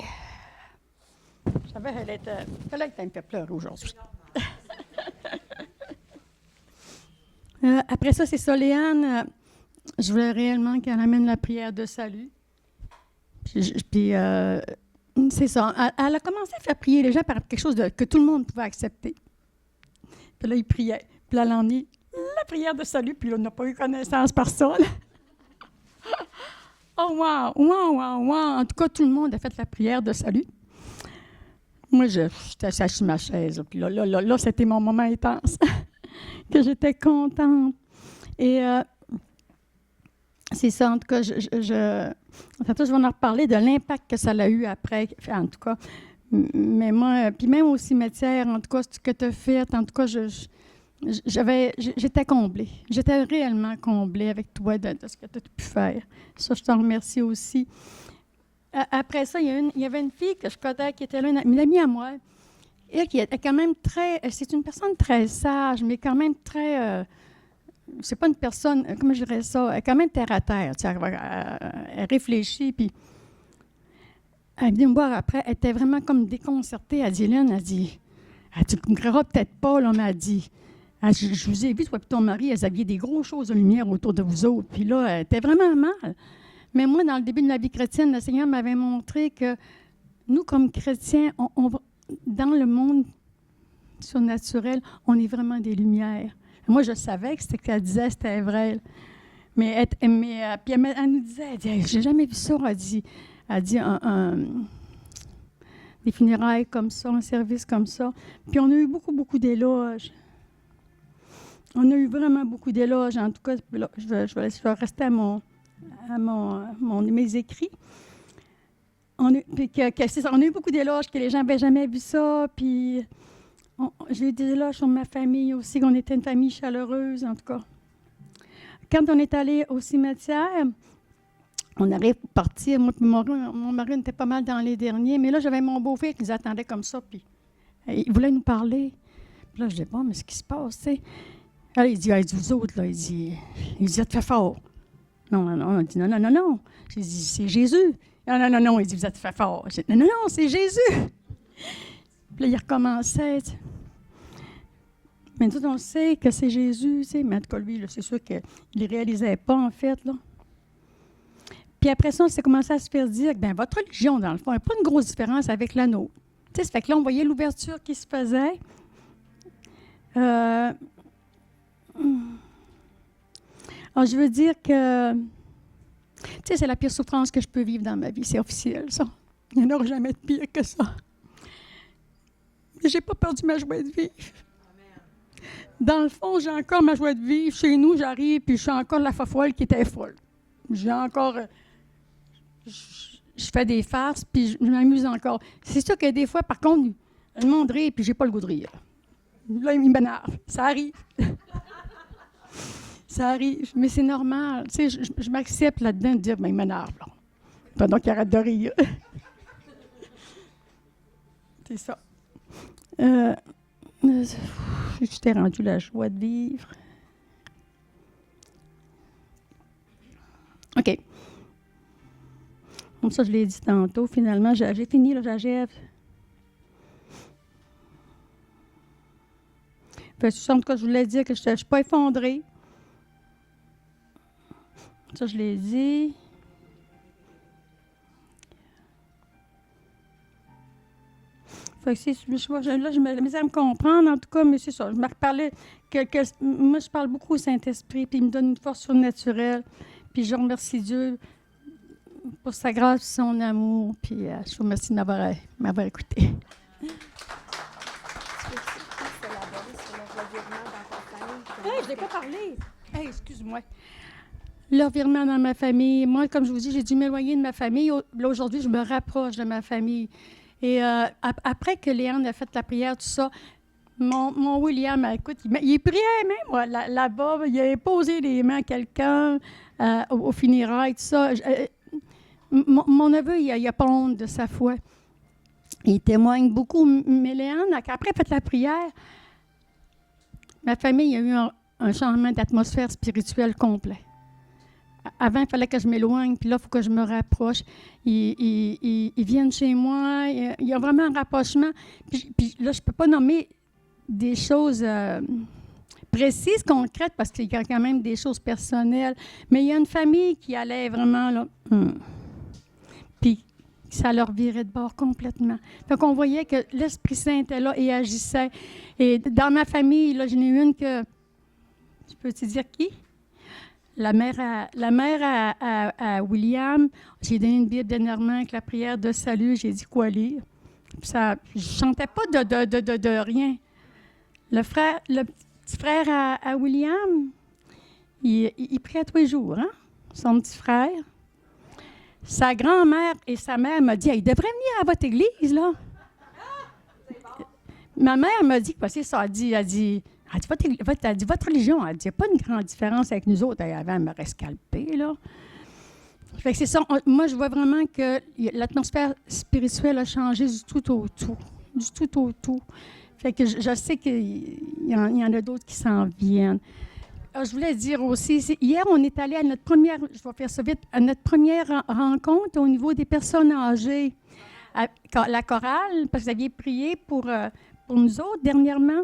Je savais qu'elle était un peu pleurer aujourd'hui. Après ça, c'est ça, Léane. Je voulais réellement qu'elle amène la prière de salut. Puis c'est ça. Elle a commencé à faire prier les gens par quelque chose que tout le monde pouvait accepter. Puis là, il priait. Puis là, elle en est la prière de salut. Puis là, on n'a pas eu connaissance par ça. Oh, wow, wow, wow, wow. En tout cas, tout le monde a fait la prière de salut. Moi, j'étais assise sur ma chaise. Puis là, c'était mon moment intense. Que j'étais contente. Et c'est ça, en tout cas, je vais en reparler de l'impact que ça a eu après, en tout cas. Mais moi, puis même au cimetière, en tout cas, ce que tu as fait, en tout cas, j'étais comblée. J'étais réellement comblée avec toi de ce que tu as pu faire. Ça, je t'en remercie aussi. Après ça, il y avait une fille que je connais qui était là, une amie à moi. Elle qui est quand même c'est une personne très sage, mais quand même très... c'est pas une personne, comment je dirais ça, elle est quand même terre à terre. Elle réfléchit, puis elle vient me voir après, elle était vraiment comme déconcertée. Elle dit, Hélène, tu ne me croiras peut-être pas, là, mais elle dit, je vous ai vu, toi et ton mari, elles aviez des grosses choses de lumière autour de vous autres. Puis là, elle était vraiment mal. Mais moi, dans le début de ma vie chrétienne, le Seigneur m'avait montré que nous, comme chrétiens, dans le monde surnaturel, on est vraiment des lumières. Moi, je savais que ce qu'elle disait, c'était vrai. Mais puis elle nous disait, elle dit, j'ai jamais vu ça. Elle dit des funérailles comme ça, un service comme ça. Puis on a eu beaucoup, beaucoup d'éloges. On a eu vraiment beaucoup d'éloges. En tout cas, là, je vais rester à mes écrits. On a eu beaucoup d'éloges, que les gens n'avaient jamais vu ça. Puis j'ai eu des éloges sur ma famille aussi, qu'on était une famille chaleureuse, en tout cas. Quand on est allé au cimetière, on arrive pour partir. Moi et mon mari, on était pas mal dans les derniers. Mais là, j'avais mon beau-frère qui nous attendait comme ça. Puis il voulait nous parler. Puis là, je dis, bon, mais ce qui se passe, tu sais? Alors, il dit, vous autres, là, il dit, ça te fait fort. Non. Il dit, non. J'ai dit, c'est Jésus. Non. Il dit, vous êtes fait fort. J'ai dit, non, c'est Jésus. Puis là, il recommençait. Tu sais. Mais nous, on sait que c'est Jésus, tu sais. Mais en tout cas, lui, là, c'est sûr qu'il ne réalisait pas, en fait, là. Puis après ça, on s'est commencé à se faire dire que votre religion, dans le fond, n'a pas une grosse différence avec la nôtre. Tu sais, ça fait que là, on voyait l'ouverture qui se faisait. Alors, je veux dire que, tu sais, c'est la pire souffrance que je peux vivre dans ma vie, c'est officiel, ça. Il n'y en aura jamais de pire que ça. Mais j'ai pas perdu ma joie de vivre. Dans le fond, j'ai encore ma joie de vivre. Chez nous, j'arrive, puis je suis encore la folle qui était folle. J'ai encore... Je fais des farces, puis je m'amuse encore. C'est sûr que des fois, par contre, le monde rit, puis j'ai pas le goût de rire. Là, il m'énerve. Ça arrive. Ça arrive. Mais c'est normal. Tu sais, je m'accepte là-dedans de dire, il m'énerve, là. Pendant qu'il arrête de rire. C'est ça. Je t'ai rendu la joie de vivre. OK. Comme ça, je l'ai dit tantôt. Finalement, j'ai fini, là, j'achève. En tout cas, je voulais dire que je ne suis pas effondrée. Ça, je l'ai dit. Fait que là, je me misère à me comprendre, en tout cas, mais c'est ça. Je me reparlais moi, je parle beaucoup au Saint-Esprit, puis il me donne une force surnaturelle. Puis je remercie Dieu pour sa grâce et son amour. Puis je vous remercie de m'avoir écouté. Je n'ai pas parlé. Excuse-moi. Le revirement dans ma famille. Moi, comme je vous dis, j'ai dû m'éloigner de ma famille. Là, aujourd'hui, je me rapproche de ma famille. Et après que Léane a fait la prière, tout ça, mon William, écoute, il priait même, moi, là-bas. Il a posé les mains à quelqu'un au funérailles, tout ça. Mon neveu, il a pas honte de sa foi. Il témoigne beaucoup. Mais Léane, après a fait la prière, ma famille a eu un changement d'atmosphère spirituelle complet. Avant, il fallait que je m'éloigne, puis là, il faut que je me rapproche. Ils viennent chez moi, il y a vraiment un rapprochement. Puis là, je ne peux pas nommer des choses précises, concrètes, parce qu'il y a quand même des choses personnelles. Mais il y a une famille qui allait vraiment, là, puis ça leur virait de bord complètement. Donc, on voyait que l'Esprit Saint était là et agissait. Et dans ma famille, là, j'en ai une que... Tu peux-tu dire qui? La mère à William, j'ai donné une Bible d'énervement avec la prière de salut, j'ai dit quoi lire. Ça, je ne chantais pas de rien. Le petit frère à William, il priait tous les jours, hein? Son petit frère. Sa grand-mère et sa mère m'ont dit, il devrait venir à votre église, là. Ma mère m'a dit, c'est ça, elle dit, votre religion, elle dit, il n'y a pas une grande différence avec nous autres. Elle avait à me rescalper, là. Fait que c'est ça. Moi, je vois vraiment que l'atmosphère spirituelle a changé du tout au tout. Du tout au tout. Fait que je sais qu'il y en a d'autres qui s'en viennent. Alors, je voulais dire aussi, hier, on est allé à notre première, je vais faire ça vite, à notre première rencontre au niveau des personnes âgées. La chorale, parce que vous aviez prié pour nous autres dernièrement.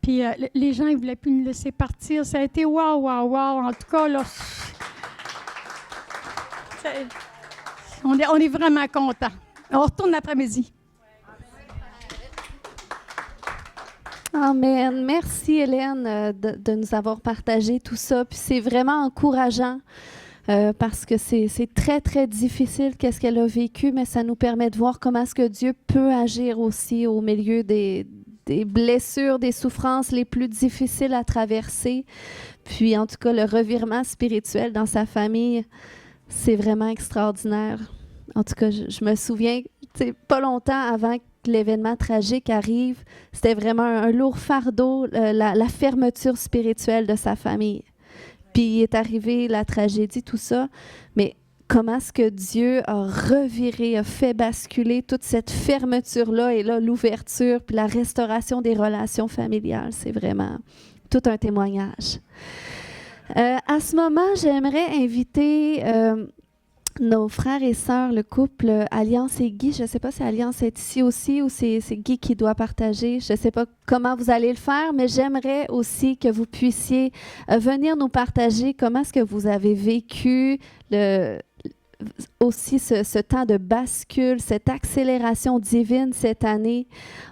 Puis les gens, ils ne voulaient plus nous laisser partir. Ça a été wow. En tout cas, là, on est vraiment contents. On retourne l'après-midi. Amen. Merci, Hélène, de nous avoir partagé tout ça. Puis c'est vraiment encourageant parce que c'est très, très difficile qu'est-ce qu'elle a vécu, mais ça nous permet de voir comment est-ce que Dieu peut agir aussi au milieu des blessures, des souffrances les plus difficiles à traverser. Puis, en tout cas, le revirement spirituel dans sa famille, c'est vraiment extraordinaire. En tout cas, je me souviens, pas longtemps avant que l'événement tragique arrive, c'était vraiment un lourd fardeau, la fermeture spirituelle de sa famille. Puis, il est arrivé la tragédie, tout ça, mais comment est-ce que Dieu a reviré, a fait basculer toute cette fermeture-là et là, l'ouverture, puis la restauration des relations familiales. C'est vraiment tout un témoignage. À ce moment, j'aimerais inviter nos frères et sœurs, le couple Alliance et Guy. Je ne sais pas si Alliance est ici aussi ou c'est Guy qui doit partager. Je ne sais pas comment vous allez le faire, mais j'aimerais aussi que vous puissiez venir nous partager comment est-ce que vous avez vécu aussi ce temps de bascule, cette accélération divine cette année.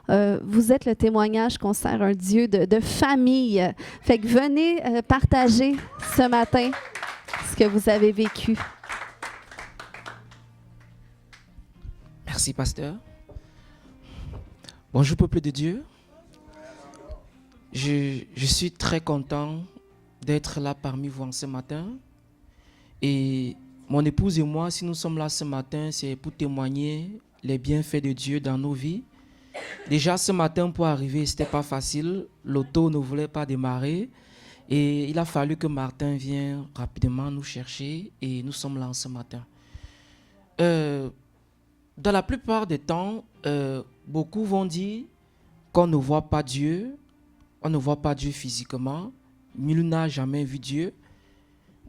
Vous êtes le témoignage qu'on sert un Dieu de famille. Fait que venez partager ce matin ce que vous avez vécu. Merci, pasteur. Bonjour, peuple de Dieu. Je suis très content d'être là parmi vous en ce matin. Et mon épouse et moi, si nous sommes là ce matin, c'est pour témoigner les bienfaits de Dieu dans nos vies. Déjà, ce matin, pour arriver, ce n'était pas facile. L'auto ne voulait pas démarrer. Et il a fallu que Martin vienne rapidement nous chercher. Et nous sommes là en ce matin. Dans la plupart des temps, beaucoup vont dire qu'on ne voit pas Dieu. On ne voit pas Dieu physiquement. Nul n'a jamais vu Dieu.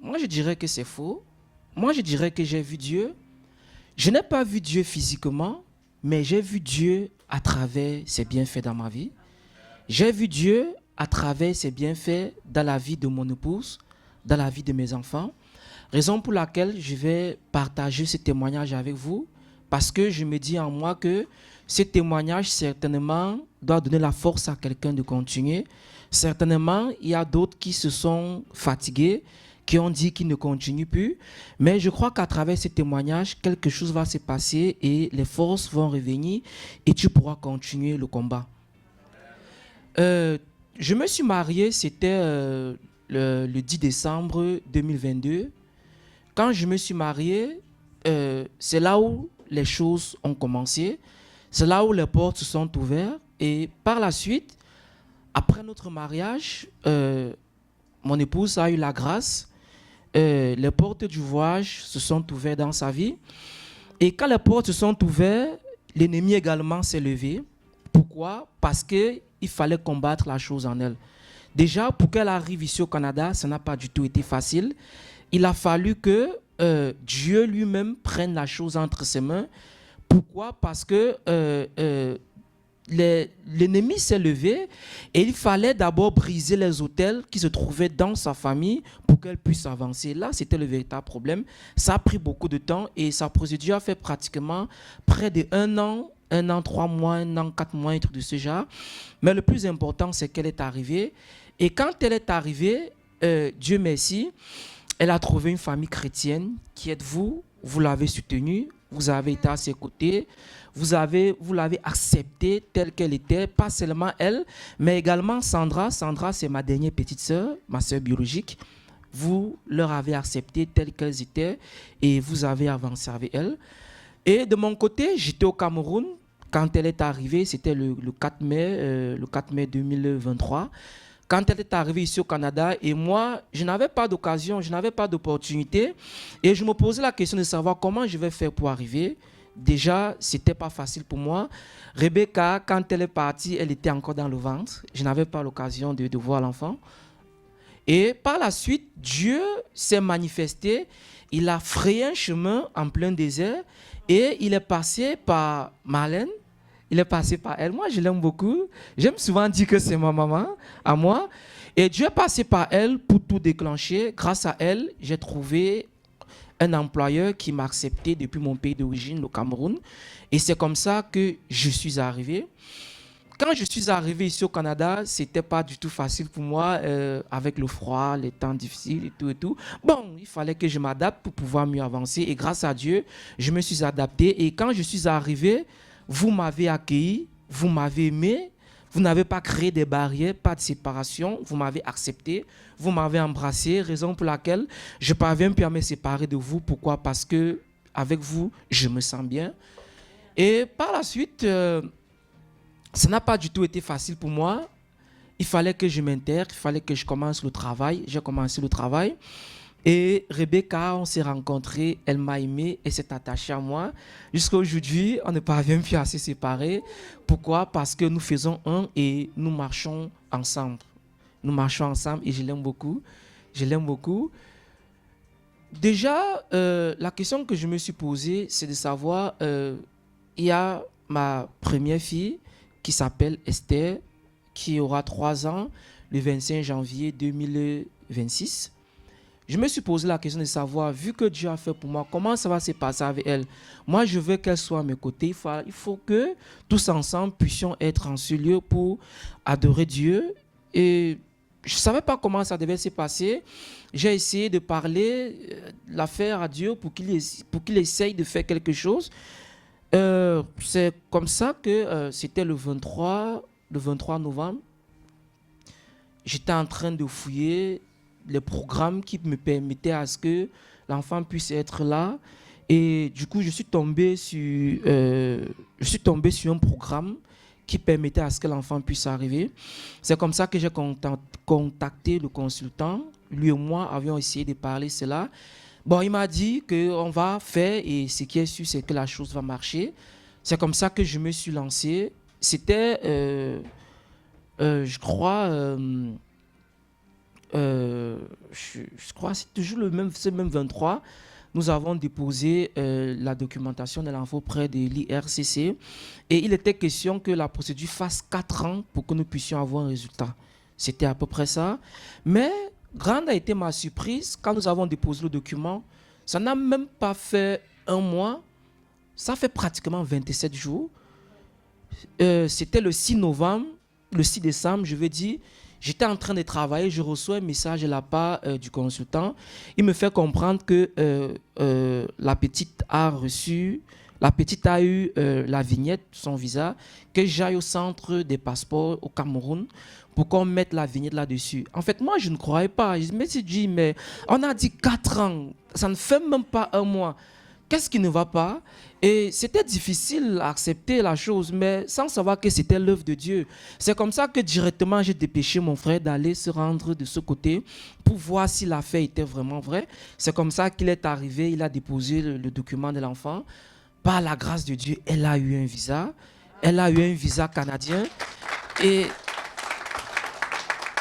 Moi, je dirais que c'est faux. Moi, je dirais que j'ai vu Dieu. Je n'ai pas vu Dieu physiquement, mais j'ai vu Dieu à travers ses bienfaits dans ma vie. J'ai vu Dieu à travers ses bienfaits dans la vie de mon épouse, dans la vie de mes enfants. Raison pour laquelle je vais partager ce témoignage avec vous, parce que je me dis en moi que ce témoignage, certainement, doit donner la force à quelqu'un de continuer. Certainement, il y a d'autres qui se sont fatigués, qui ont dit qu'ils ne continuent plus. Mais je crois qu'à travers ce témoignage, quelque chose va se passer et les forces vont revenir et tu pourras continuer le combat. Je me suis marié, c'était le 10 décembre 2022. Quand je me suis marié, c'est là où les choses ont commencé. C'est là où les portes se sont ouvertes. Et par la suite, après notre mariage, mon épouse a eu la grâce. Les portes du voyage se sont ouvertes dans sa vie. Et quand les portes se sont ouvertes, l'ennemi également s'est levé. Pourquoi? Parce qu'il fallait combattre la chose en elle. Déjà, pour qu'elle arrive ici au Canada, ça n'a pas du tout été facile. Il a fallu que Dieu lui-même prenne la chose entre ses mains. Pourquoi? Parce que l'ennemi s'est levé et il fallait d'abord briser les autels qui se trouvaient dans sa famille pour qu'elle puisse avancer. Là, c'était le véritable problème. Ça a pris beaucoup de temps et sa procédure a fait pratiquement près de 1 an, 3 mois, 1 an, 4 mois, un truc de ce genre. Mais le plus important, c'est qu'elle est arrivée. Et quand elle est arrivée, Dieu merci, elle a trouvé une famille chrétienne qui êtes vous. Vous l'avez soutenue, vous avez été à ses côtés. Vous l'avez acceptée telle qu'elle était, pas seulement elle, mais également Sandra. Sandra, c'est ma dernière petite sœur, ma sœur biologique. Vous leur avez accepté telles qu'elles étaient et vous avez avancé avec elles. Et de mon côté, j'étais au Cameroun. Quand elle est arrivée, c'était le 4 mai 2023. Quand elle est arrivée ici au Canada, et moi, je n'avais pas d'occasion, je n'avais pas d'opportunité. Et je me posais la question de savoir comment je vais faire pour arriver. Déjà, ce n'était pas facile pour moi. Rebecca, quand elle est partie, elle était encore dans le ventre. Je n'avais pas l'occasion de voir l'enfant. Et par la suite, Dieu s'est manifesté. Il a frayé un chemin en plein désert. Et il est passé par Marlène. Il est passé par elle. Moi, je l'aime beaucoup. J'aime souvent dire que c'est ma maman, à moi. Et Dieu est passé par elle pour tout déclencher. Grâce à elle, j'ai trouvé un employeur qui m'a accepté depuis mon pays d'origine, le Cameroun. Et c'est comme ça que je suis arrivé. Quand je suis arrivé ici au Canada, ce n'était pas du tout facile pour moi, avec le froid, les temps difficiles et tout et tout. Bon, il fallait que je m'adapte pour pouvoir mieux avancer. Et grâce à Dieu, je me suis adapté. Et quand je suis arrivé, vous m'avez accueilli, vous m'avez aimé. Vous n'avez pas créé des barrières, pas de séparation. Vous m'avez accepté, vous m'avez embrassé, raison pour laquelle je parviens plus à me séparer de vous. Pourquoi? Parce que avec vous, je me sens bien. Et par la suite, ça n'a pas du tout été facile pour moi. Il fallait que je m'intègre, il fallait que je commence le travail. J'ai commencé le travail. Et Rebecca, on s'est rencontrés, elle m'a aimé et s'est attachée à moi. Jusqu'à aujourd'hui, on ne parvient plus à se séparer. Pourquoi? Parce que nous faisons un et nous marchons ensemble. Nous marchons ensemble et je l'aime beaucoup. Je l'aime beaucoup. Déjà, la question que je me suis posée, c'est de savoir, il y a ma première fille qui s'appelle Esther, qui aura 3 ans le 25 janvier 2026. Je me suis posé la question de savoir, vu que Dieu a fait pour moi, comment ça va se passer avec elle. Moi, je veux qu'elle soit à mes côtés. Il faut que tous ensemble puissions être en ce lieu pour adorer Dieu. Et je ne savais pas comment ça devait se passer. J'ai essayé de parler l'affaire à Dieu pour qu'il essaye de faire quelque chose. C'est comme ça que c'était le 23 novembre. J'étais en train de fouiller les programmes qui me permettaient à ce que l'enfant puisse être là. Et du coup, je suis tombé sur un programme qui permettait à ce que l'enfant puisse arriver. C'est comme ça que j'ai contacté le consultant. Lui et moi avions essayé de parler cela. Bon, il m'a dit qu'on va faire et ce qui est sûr, c'est que la chose va marcher. C'est comme ça que je me suis lancé. C'était, je crois, je crois c'est toujours ce même 23. Nous avons déposé la documentation de l'enfant auprès de l'IRCC et il était question que la procédure fasse 4 ans pour que nous puissions avoir un résultat. C'était à peu près ça. Mais grande a été ma surprise quand nous avons déposé le document. Ça n'a même pas fait 1 mois. Ça fait pratiquement 27 jours. C'était le 6 novembre, le 6 décembre, je veux dire. J'étais en train de travailler, je reçois un message de la part du consultant. Il me fait comprendre que la petite a eu la vignette, son visa, que j'aille au centre des passeports au Cameroun pour qu'on mette la vignette là-dessus. En fait, moi, je ne croyais pas. Je me suis dit, mais on a dit 4 ans, ça ne fait même pas 1 mois. Qu'est-ce qui ne va pas? Et c'était difficile à accepter la chose, mais sans savoir que c'était l'œuvre de Dieu. C'est comme ça que directement j'ai dépêché mon frère d'aller se rendre de ce côté pour voir si l'affaire était vraiment vraie. C'est comme ça qu'il est arrivé, il a déposé le document de l'enfant. Par la grâce de Dieu, elle a eu un visa. Elle a eu un visa canadien. Et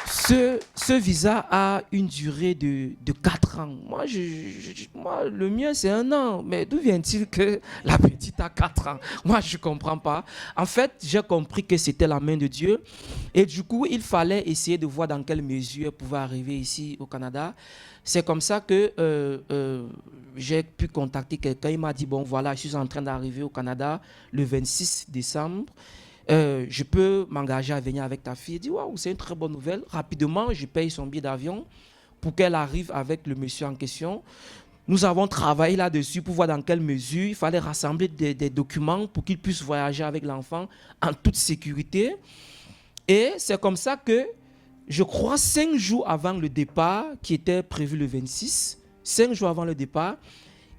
ce visa a une durée de 4 ans. Moi, le mien, c'est 1 an. Mais d'où vient-il que la petite a 4 ans? Moi, je ne comprends pas. En fait, j'ai compris que c'était la main de Dieu. Et du coup, il fallait essayer de voir dans quelle mesure elle pouvait arriver ici au Canada. C'est comme ça que j'ai pu contacter quelqu'un. Il m'a dit, bon, voilà, je suis en train d'arriver au Canada le 26 décembre. Je peux m'engager à venir avec ta fille. Il dit, waouh, c'est une très bonne nouvelle. Rapidement, je paye son billet d'avion pour qu'elle arrive avec le monsieur en question. Nous avons travaillé là-dessus pour voir dans quelle mesure il fallait rassembler des documents pour qu'il puisse voyager avec l'enfant en toute sécurité. Et c'est comme ça que, je crois, 5 jours avant le départ, qui était prévu le 26, 5 jours avant le départ,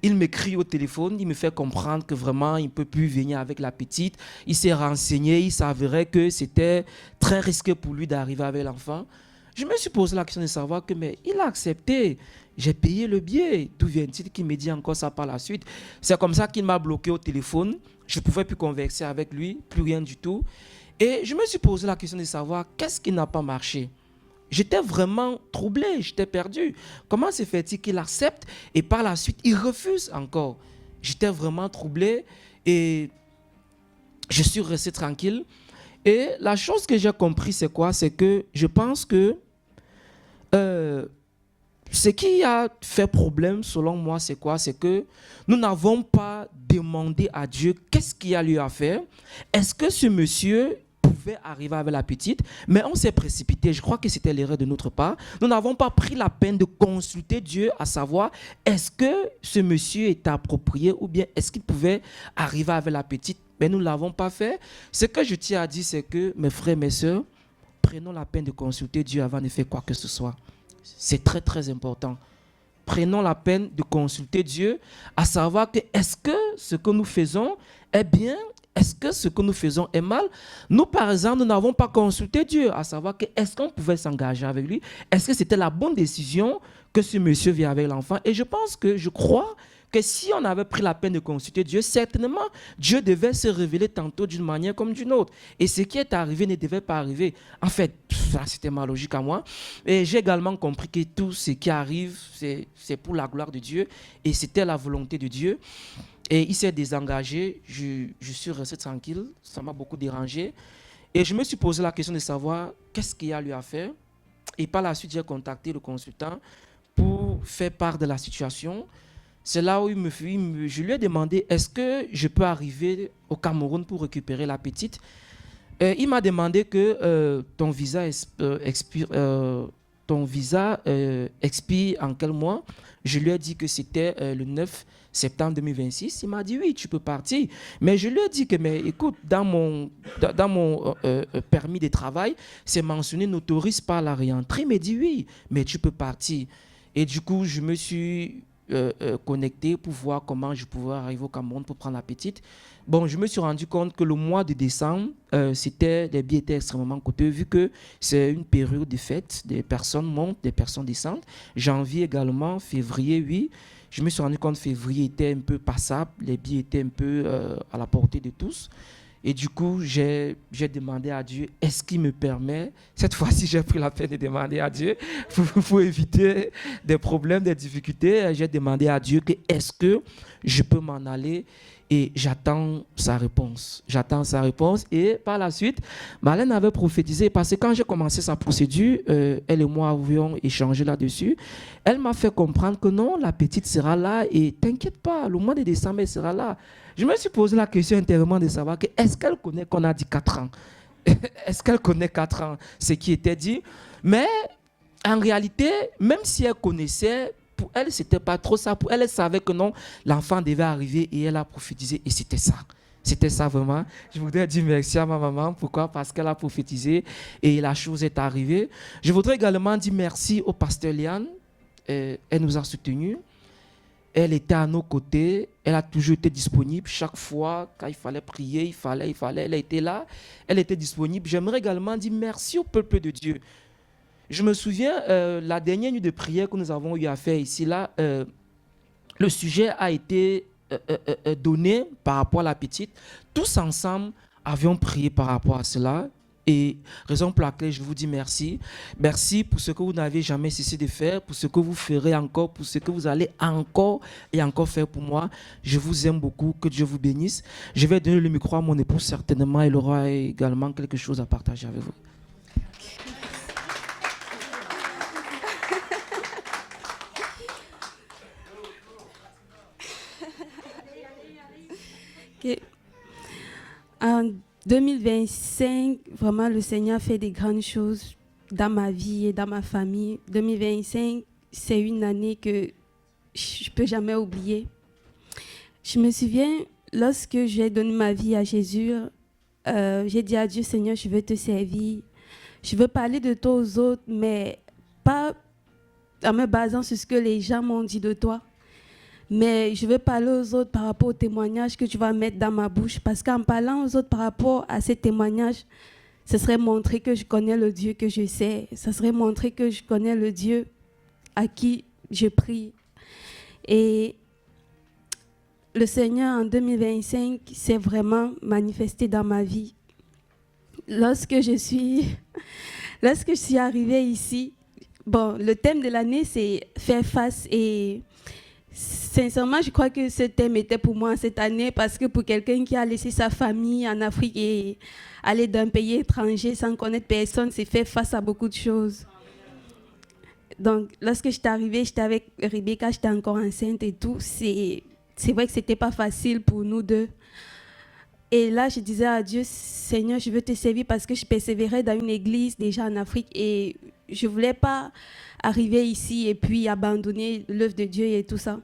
il m'écrit au téléphone, il me fait comprendre que vraiment, il ne peut plus venir avec la petite. Il s'est renseigné, il s'avérait que c'était très risqué pour lui d'arriver avec l'enfant. Je me suis posé la question de savoir que, mais il a accepté. J'ai payé le billet. D'où vient-il qu'il me dit encore ça par la suite? C'est comme ça qu'il m'a bloqué au téléphone. Je ne pouvais plus converser avec lui, plus rien du tout. Et je me suis posé la question de savoir qu'est-ce qui n'a pas marché. J'étais vraiment troublé, j'étais perdu. Comment se fait-il qu'il accepte et par la suite, il refuse encore? J'étais vraiment troublé et je suis resté tranquille. Et la chose que j'ai compris, c'est quoi? C'est que je pense que ce qui a fait problème, selon moi, c'est quoi? C'est que nous n'avons pas demandé à Dieu qu'est-ce qu'il y a lieu à faire. Est-ce que ce monsieur pouvait arriver avec la petite, mais on s'est précipité. Je crois que c'était l'erreur de notre part. Nous n'avons pas pris la peine de consulter Dieu, à savoir, est-ce que ce monsieur est approprié ou bien est-ce qu'il pouvait arriver avec la petite? Mais nous ne l'avons pas fait. Ce que je tiens à dire, c'est que, mes frères, mes sœurs, prenons la peine de consulter Dieu avant de faire quoi que ce soit. C'est très, très important. Prenons la peine de consulter Dieu, à savoir que est-ce que ce que nous faisons est bien? Est-ce que ce que nous faisons est mal? Nous, par exemple, nous n'avons pas consulté Dieu, à savoir que est-ce qu'on pouvait s'engager avec lui? Est-ce que c'était la bonne décision que ce monsieur vient avec l'enfant? Et je crois que si on avait pris la peine de consulter Dieu, certainement, Dieu devait se révéler tantôt d'une manière comme d'une autre. Et ce qui est arrivé ne devait pas arriver. En fait, ça, c'était ma logique à moi. Et j'ai également compris que tout ce qui arrive, c'est pour la gloire de Dieu. Et c'était la volonté de Dieu. Et il s'est désengagé. Je suis resté tranquille. Ça m'a beaucoup dérangé. Et je me suis posé la question de savoir qu'est-ce qu'il y a lui à faire. Et par la suite, j'ai contacté le consultant pour faire part de la situation. C'est là où je lui ai demandé, est-ce que je peux arriver au Cameroun pour récupérer la petite? Il m'a demandé que ton visa expire en quel mois? Je lui ai dit que c'était le 9 septembre 2026. Il m'a dit, oui, tu peux partir. Mais je lui ai dit que, mais écoute, dans mon permis de travail, c'est mentionné, n'autorise pas la réentrée. Il m'a dit, oui, mais tu peux partir. Et du coup, je me suis connecté pour voir comment je pouvais arriver au Cameroun pour prendre la petite. Bon, je me suis rendu compte que le mois de décembre, les billets étaient extrêmement coûteux vu que c'est une période de fête, des personnes montent, des personnes descendent. Janvier également, février, oui. Je me suis rendu compte que février était un peu passable, les billets étaient un peu à la portée de tous. Et du coup, j'ai demandé à Dieu, est-ce qu'il me permet, cette fois-ci j'ai pris la peine de demander à Dieu, pour éviter des problèmes, des difficultés, j'ai demandé à Dieu que est-ce que je peux m'en aller, et j'attends sa réponse. J'attends sa réponse et par la suite, Marlène avait prophétisé parce que quand j'ai commencé sa procédure, elle et moi avions échangé là-dessus. Elle m'a fait comprendre que non, la petite sera là et t'inquiète pas, le mois de décembre, elle sera là. Je me suis posé la question intérieurement de savoir que est-ce qu'elle connaît qu'on a dit 4 ans? Est-ce qu'elle connaît 4 ans, ce qui était dit? Mais en réalité, même si elle connaissait, pour elle, c'était pas trop ça. Pour elle, elle savait que non, l'enfant devait arriver et elle a prophétisé et c'était ça. C'était ça vraiment. Je voudrais dire merci à ma maman. Pourquoi? Parce qu'elle a prophétisé et la chose est arrivée. Je voudrais également dire merci au pasteur Liane. Elle nous a soutenus. Elle était à nos côtés. Elle a toujours été disponible. Chaque fois, quand il fallait prier, il fallait. Elle était là. Elle était disponible. J'aimerais également dire merci au peuple de Dieu. Je me souviens, la dernière nuit de prière que nous avons eu à faire ici, là, le sujet a été donné par rapport à la petite. Tous ensemble avions prié par rapport à cela. Et raison pour laquelle je vous dis merci. Merci pour ce que vous n'avez jamais cessé de faire, pour ce que vous ferez encore, pour ce que vous allez encore et encore faire pour moi. Je vous aime beaucoup. Que Dieu vous bénisse. Je vais donner le micro à mon épouse, certainement. Elle aura également quelque chose à partager avec vous. Okay. En 2025, vraiment, le Seigneur fait des grandes choses dans ma vie et dans ma famille. 2025, c'est une année que je ne peux jamais oublier. Je me souviens, lorsque j'ai donné ma vie à Jésus, j'ai dit à Dieu, Seigneur, je veux te servir. Je veux parler de toi aux autres, mais pas en me basant sur ce que les gens m'ont dit de toi. Mais je veux parler aux autres par rapport au témoignage que tu vas mettre dans ma bouche. Parce qu'en parlant aux autres par rapport à ces témoignages, ce serait montrer que je connais le Dieu que je sais. Ce serait montrer que je connais le Dieu à qui je prie. Et le Seigneur, en 2025, s'est vraiment manifesté dans ma vie. Lorsque je suis arrivée ici, bon, le thème de l'année, c'est « Faire face » et sincèrement, je crois que ce thème était pour moi cette année parce que pour quelqu'un qui a laissé sa famille en Afrique et aller d'un pays étranger sans connaître personne, c'est faire face à beaucoup de choses. Donc, lorsque j'étais arrivée, j'étais avec Rebecca, j'étais encore enceinte et tout. C'est vrai que ce n'était pas facile pour nous deux. Et là, je disais à Dieu, Seigneur, je veux te servir parce que je persévérais dans une église déjà en Afrique et je ne voulais pas arriver ici et puis abandonner l'œuvre de Dieu et tout ça.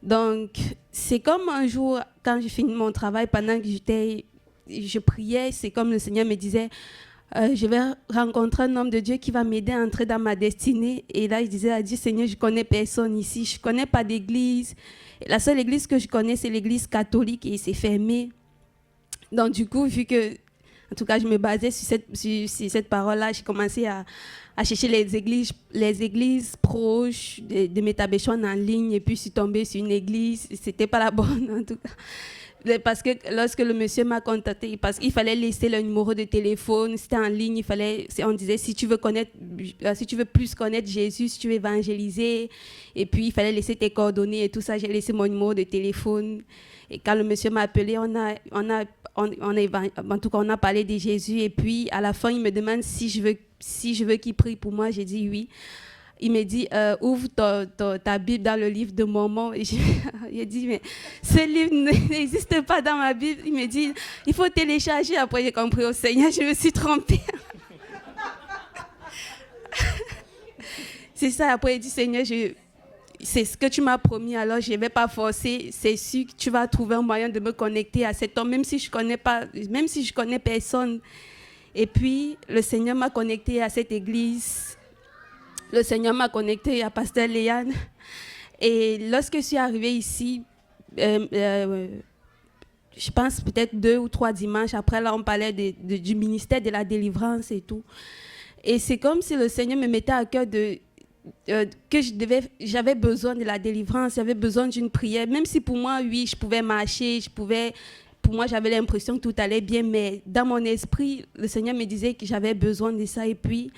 Donc, c'est comme un jour, quand j'ai fini mon travail, pendant que je priais, c'est comme le Seigneur me disait, je vais rencontrer un homme de Dieu qui va m'aider à entrer dans ma destinée. Et là, je disais à Dieu, Seigneur, je ne connais personne ici, je ne connais pas d'église. La seule église que je connais, c'est l'église catholique et c'est fermé. Donc, du coup, vu que En tout cas, je me basais sur cette parole-là. J'ai commencé à chercher les églises proches de Métabéchon en ligne. Et puis, je suis tombée sur une église. C'était pas la bonne, en tout cas. Parce que lorsque le monsieur m'a contacté, parce qu'il fallait laisser le numéro de téléphone, c'était en ligne, on disait si tu veux plus connaître Jésus, si tu veux évangéliser, et puis il fallait laisser tes coordonnées et tout ça. J'ai laissé mon numéro de téléphone. Et quand le monsieur m'a appelé, on a parlé de Jésus. Et puis à la fin, il me demande si je veux qu'il prie pour moi. J'ai dit oui. Il me dit, ouvre ta Bible dans le livre de Mormon. Et j'ai dit, mais ce livre n'existe pas dans ma Bible. Il me dit, il faut télécharger. Après, j'ai compris, au Seigneur, je me suis trompée. C'est ça. Après, il dit, Seigneur, c'est ce que tu m'as promis, alors je ne vais pas forcer. C'est sûr que tu vas trouver un moyen de me connecter à cet homme, même si je connais personne. Et puis, le Seigneur m'a connecté à cette église. Le Seigneur m'a connecté à Pasteur Léane. Et lorsque je suis arrivée ici, je pense peut-être 2 ou 3 dimanches après, là, on parlait du ministère de la délivrance et tout. Et c'est comme si le Seigneur me mettait à cœur que j'avais besoin de la délivrance, j'avais besoin d'une prière. Même si pour moi, oui, je pouvais marcher, pour moi, j'avais l'impression que tout allait bien, mais dans mon esprit, le Seigneur me disait que j'avais besoin de ça. Et puis,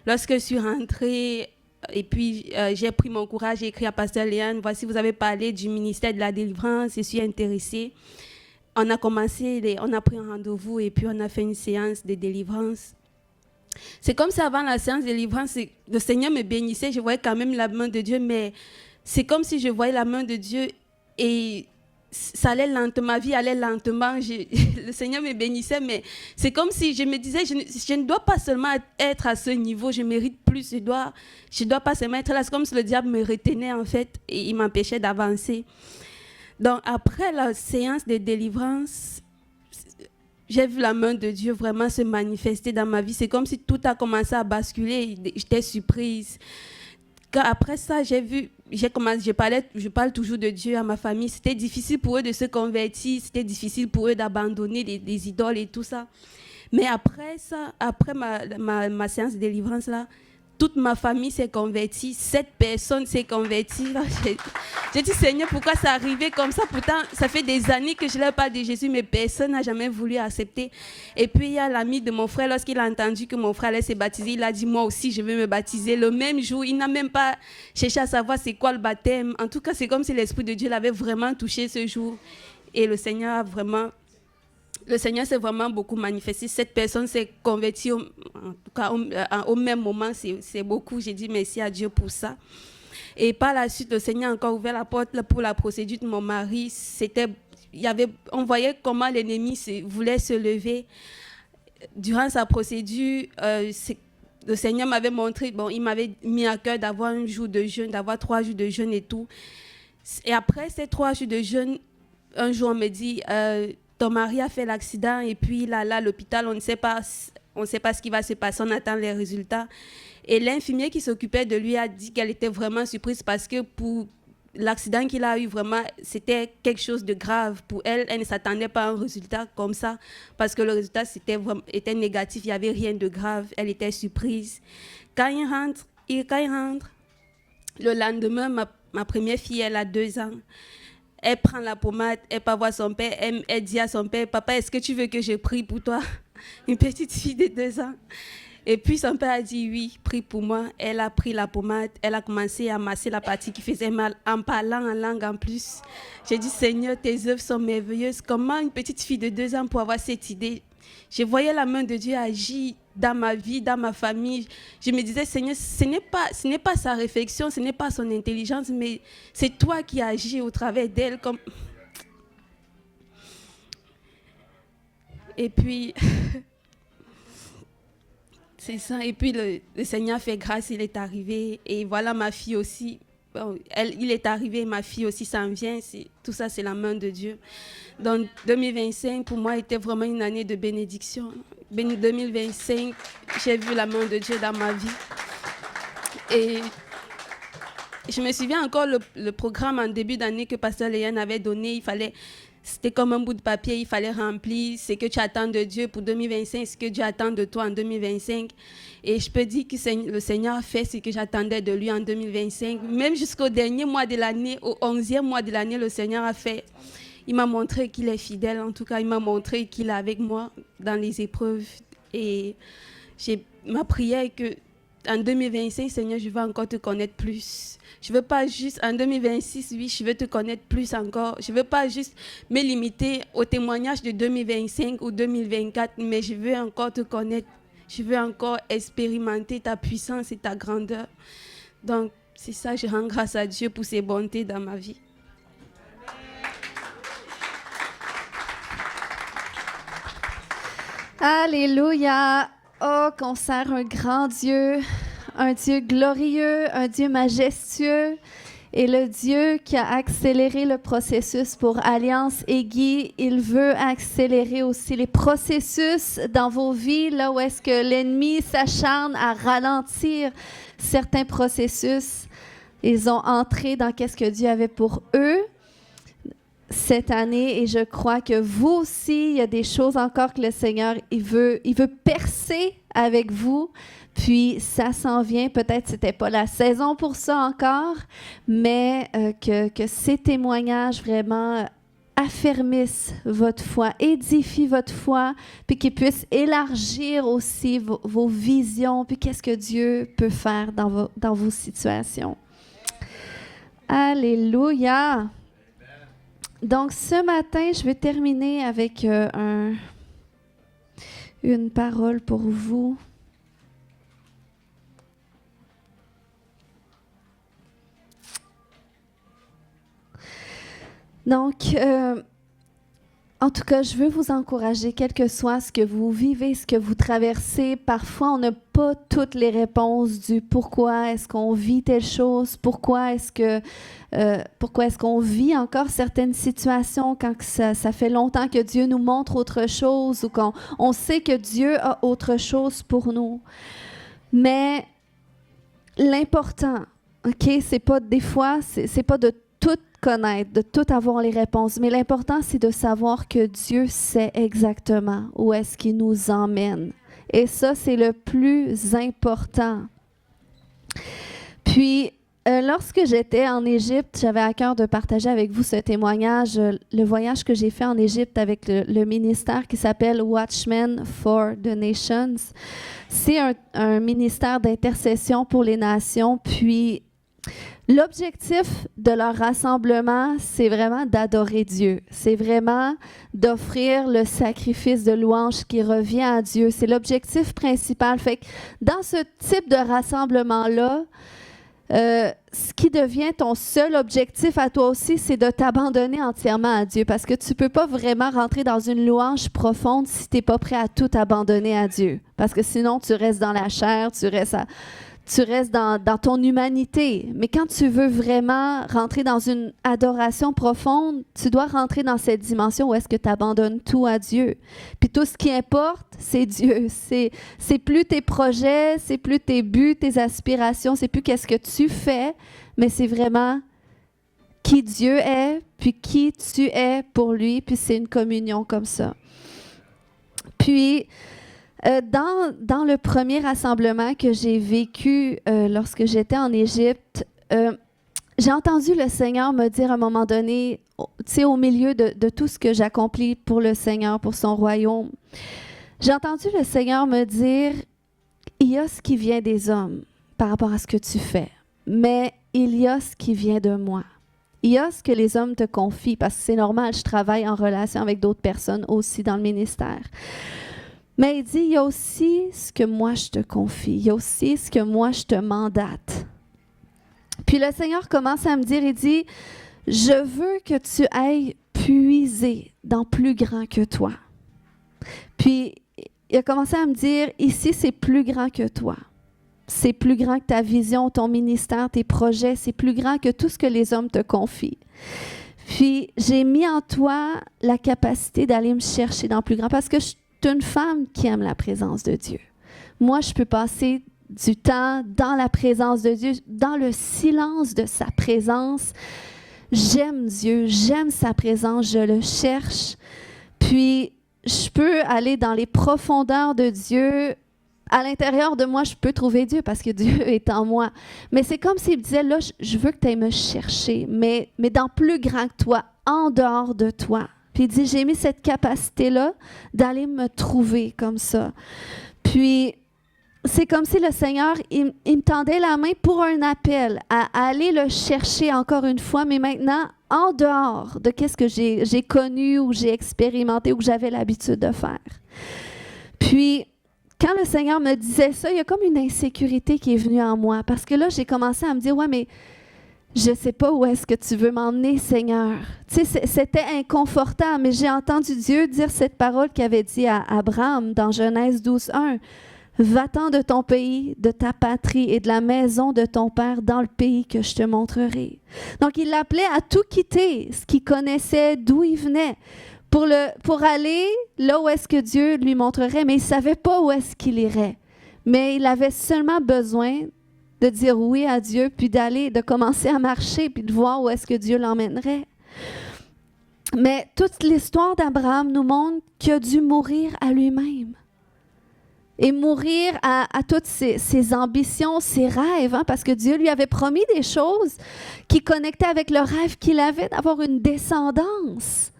lorsque je suis rentrée, et puis j'ai pris mon courage, j'ai écrit à Pasteur Léane, voici, vous avez parlé du ministère de la délivrance, je suis intéressée. On a pris un rendez-vous et puis on a fait une séance de délivrance. C'est comme ça, avant la séance de délivrance, le Seigneur me bénissait, je voyais quand même la main de Dieu, mais c'est comme si je voyais la main de Dieu et ça allait lentement, ma vie allait lentement, le Seigneur me bénissait, mais c'est comme si je me disais, je ne dois pas seulement être à ce niveau, je mérite plus, je dois pas seulement être là, c'est comme si le diable me retenait en fait, et il m'empêchait d'avancer. Donc après la séance de délivrance, j'ai vu la main de Dieu vraiment se manifester dans ma vie, c'est comme si tout a commencé à basculer, j'étais surprise. Après ça, je parle toujours de Dieu à ma famille. C'était difficile pour eux de se convertir, c'était difficile pour eux d'abandonner des idoles et tout ça. Mais après ça, après ma séance de délivrance là, toute ma famille s'est convertie, 7 personnes s'est converties. J'ai dit, Seigneur, pourquoi ça arrivait comme ça? Pourtant, ça fait des années que je leur parle de Jésus, mais personne n'a jamais voulu accepter. Et puis, il y a l'ami de mon frère, lorsqu'il a entendu que mon frère allait se baptiser, il a dit, moi aussi, je vais me baptiser. Le même jour, il n'a même pas cherché à savoir c'est quoi le baptême. En tout cas, c'est comme si l'Esprit de Dieu l'avait vraiment touché ce jour. Et le Seigneur s'est vraiment beaucoup manifesté. Cette personne s'est convertie, en tout cas au même moment, c'est beaucoup. J'ai dit merci à Dieu pour ça. Et par la suite, le Seigneur a encore ouvert la porte pour la procédure de mon mari. On voyait comment l'ennemi voulait se lever. Durant sa procédure, le Seigneur m'avait montré, il m'avait mis à cœur d'avoir un jour de jeûne, d'avoir 3 jours de jeûne et tout. Et après ces 3 jours de jeûne, un jour on me dit... ton mari a fait l'accident et puis là, à l'hôpital, on ne sait pas ce qui va se passer, on attend les résultats. Et l'infirmière qui s'occupait de lui a dit qu'elle était vraiment surprise parce que pour l'accident qu'il a eu, vraiment, c'était quelque chose de grave. Pour elle, elle ne s'attendait pas à un résultat comme ça parce que le résultat était négatif, il n'y avait rien de grave, elle était surprise. Quand il rentre, le lendemain, ma première fille, elle a 2 ans. Elle prend la pommade, elle part voir son père, elle dit à son père, papa, est-ce que tu veux que je prie pour toi? Une petite fille de 2 ans. Et puis son père a dit oui, prie pour moi. Elle a pris la pommade, elle a commencé à masser la partie qui faisait mal en parlant en langue en plus. J'ai dit, Seigneur, tes œuvres sont merveilleuses. Comment une petite fille de 2 ans peut avoir cette idée? Je voyais la main de Dieu agir dans ma vie, dans ma famille. Je me disais, Seigneur, ce n'est pas sa réflexion, ce n'est pas son intelligence, mais c'est toi qui agis au travers d'elle. Et puis, c'est ça. Et puis, le Seigneur fait grâce, il est arrivé. Et voilà ma fille aussi. Il est arrivé, ma fille aussi s'en vient. Tout ça, c'est la main de Dieu. Donc, 2025, pour moi, était vraiment une année de bénédiction. 2025, j'ai vu la main de Dieu dans ma vie. Et je me souviens encore le programme en début d'année que Pasteur Léane avait donné. c'était comme un bout de papier, il fallait remplir ce que tu attends de Dieu pour 2025, ce que Dieu attend de toi en 2025. Et je peux dire que le Seigneur a fait ce que j'attendais de lui en 2025. Même jusqu'au dernier mois de l'année, au 11e mois de l'année, le Seigneur a fait. Il m'a montré qu'il est fidèle. En tout cas, il m'a montré qu'il est avec moi dans les épreuves. Et ma prière est que en 2025, Seigneur, je veux encore te connaître plus. Je ne veux pas juste, en 2026, oui, je veux te connaître plus encore. Je ne veux pas juste me limiter au témoignage de 2025 ou 2024, mais je veux encore te connaître. Je veux encore expérimenter ta puissance et ta grandeur. Donc, c'est ça, je rends grâce à Dieu pour ses bontés dans ma vie. Alléluia! Oh, qu'on sert un grand Dieu, un Dieu glorieux, un Dieu majestueux, et le Dieu qui a accéléré le processus pour Alliance et Guy, il veut accélérer aussi les processus dans vos vies, là où est-ce que l'ennemi s'acharne à ralentir certains processus. Ils ont entré dans qu'est-ce que Dieu avait pour eux cette année, et je crois que vous aussi, il y a des choses encore que le Seigneur, il veut percer avec vous, puis ça s'en vient. Peut-être c'était pas la saison pour ça encore, mais que ces témoignages vraiment affermissent votre foi, édifient votre foi, puis qu'ils puissent élargir aussi vos visions, puis qu'est-ce que Dieu peut faire dans vos situations. Alléluia! Donc, ce matin, je vais terminer avec une parole pour vous. Donc, en tout cas, je veux vous encourager, quel que soit ce que vous vivez, ce que vous traversez. Parfois, on n'a pas toutes les réponses du pourquoi est-ce qu'on vit telle chose, pourquoi est-ce qu'on vit encore certaines situations quand ça fait longtemps que Dieu nous montre autre chose ou qu'on sait que Dieu a autre chose pour nous. Mais l'important, OK, c'est pas des fois, c'est pas de tout connaître, de tout avoir les réponses. Mais l'important, c'est de savoir que Dieu sait exactement où est-ce qu'il nous emmène. Et ça, c'est le plus important. Puis, lorsque j'étais en Égypte, j'avais à cœur de partager avec vous ce témoignage, le voyage que j'ai fait en Égypte avec le ministère qui s'appelle Watchmen for the Nations. C'est un ministère d'intercession pour les nations. Puis, l'objectif de leur rassemblement, c'est vraiment d'adorer Dieu. C'est vraiment d'offrir le sacrifice de louange qui revient à Dieu. C'est l'objectif principal. Fait que dans ce type de rassemblement-là, ce qui devient ton seul objectif à toi aussi, c'est de t'abandonner entièrement à Dieu. Parce que tu ne peux pas vraiment rentrer dans une louange profonde si tu n'es pas prêt à tout abandonner à Dieu. Parce que sinon, tu restes dans la chair, tu restes dans ton humanité. Mais quand tu veux vraiment rentrer dans une adoration profonde, tu dois rentrer dans cette dimension où est-ce que tu abandonnes tout à Dieu. Puis tout ce qui importe, c'est Dieu. C'est plus tes projets, c'est plus tes buts, tes aspirations, c'est plus qu'est-ce que tu fais, mais c'est vraiment qui Dieu est, puis qui tu es pour lui, puis c'est une communion comme ça. Puis, dans le premier rassemblement que j'ai vécu lorsque j'étais en Égypte, j'ai entendu le Seigneur me dire à un moment donné, tu sais, au milieu de tout ce que j'accomplis pour le Seigneur, pour son royaume, j'ai entendu le Seigneur me dire, il y a ce qui vient des hommes par rapport à ce que tu fais, mais il y a ce qui vient de moi. Il y a ce que les hommes te confient, parce que c'est normal, je travaille en relation avec d'autres personnes aussi dans le ministère. Mais il dit, il y a aussi ce que moi je te confie, il y a aussi ce que moi je te mandate. Puis le Seigneur commence à me dire, il dit, je veux que tu ailles puiser dans plus grand que toi. Puis il a commencé à me dire, ici c'est plus grand que toi. C'est plus grand que ta vision, ton ministère, tes projets, c'est plus grand que tout ce que les hommes te confient. Puis j'ai mis en toi la capacité d'aller me chercher dans plus grand, parce que je suis une femme qui aime la présence de Dieu. Moi, je peux passer du temps dans la présence de Dieu, dans le silence de sa présence. j'aime Dieu, j'aime sa présence, je le cherche. Puis, je peux aller dans les profondeurs de Dieu. À l'intérieur de moi, je peux trouver Dieu parce que Dieu est en moi. Mais c'est comme s'il me disait, là, je veux que tu ailles me chercher, mais dans plus grand que toi, en dehors de toi. Puis il dit, j'ai mis cette capacité-là d'aller me trouver comme ça. Puis, c'est comme si le Seigneur, il me tendait la main pour un appel, à aller le chercher encore une fois, mais maintenant, en dehors de ce que j'ai connu ou j'ai expérimenté ou que j'avais l'habitude de faire. Puis, quand le Seigneur me disait ça, il y a comme une insécurité qui est venue en moi. Parce que là, j'ai commencé à me dire, ouais, mais je ne sais pas où est-ce que tu veux m'emmener, Seigneur. Tu sais, c'était inconfortable, mais j'ai entendu Dieu dire cette parole qu'il avait dit à Abraham dans Genèse 12:1. Va-t'en de ton pays, de ta patrie et de la maison de ton père dans le pays que je te montrerai. Donc, il l'appelait à tout quitter, ce qu'il connaissait, d'où il venait, pour aller là où est-ce que Dieu lui montrerait, mais il ne savait pas où est-ce qu'il irait. Mais il avait seulement besoin de dire oui à Dieu, puis de commencer à marcher, puis de voir où est-ce que Dieu l'emmènerait. Mais toute l'histoire d'Abraham nous montre qu'il a dû mourir à lui-même. Et mourir à toutes ses ambitions, ses rêves, hein, parce que Dieu lui avait promis des choses qui connectaient avec le rêve qu'il avait d'avoir une descendance.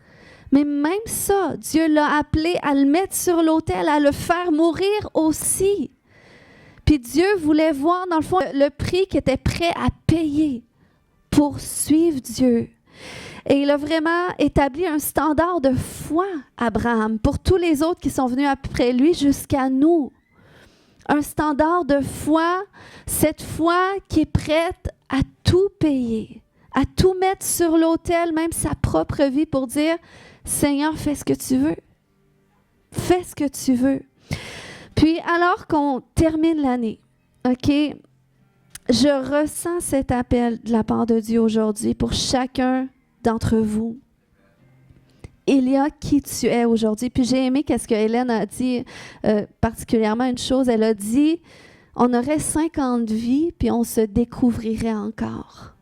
Mais même ça, Dieu l'a appelé à le mettre sur l'autel, à le faire mourir aussi. Puis Dieu voulait voir, dans le fond, le prix qu'il était prêt à payer pour suivre Dieu. Et il a vraiment établi un standard de foi, Abraham, pour tous les autres qui sont venus après lui jusqu'à nous. Un standard de foi, cette foi qui est prête à tout payer, à tout mettre sur l'autel, même sa propre vie, pour dire, Seigneur, fais ce que tu veux. Fais ce que tu veux. Puis, alors qu'on termine l'année, OK, je ressens cet appel de la part de Dieu aujourd'hui pour chacun d'entre vous. Il y a qui tu es aujourd'hui. Puis j'ai aimé ce que Hélène a dit, particulièrement une chose. Elle a dit, on aurait 50 vies, puis on se découvrirait encore.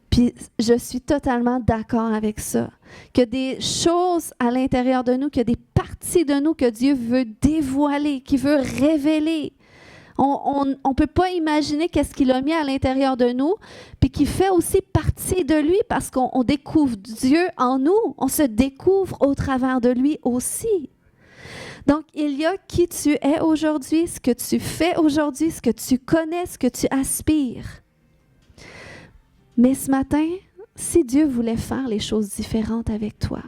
Puis je suis totalement d'accord avec ça. Que des choses à l'intérieur de nous, qu'il y a des parties de nous que Dieu veut dévoiler, qu'il veut révéler. On ne peut pas imaginer qu'est-ce qu'il a mis à l'intérieur de nous, puis qui fait aussi partie de lui parce qu'on découvre Dieu en nous. On se découvre au travers de lui aussi. Donc, il y a qui tu es aujourd'hui, ce que tu fais aujourd'hui, ce que tu connais, ce que tu aspires. Mais ce matin, si Dieu voulait faire les choses différentes avec toi,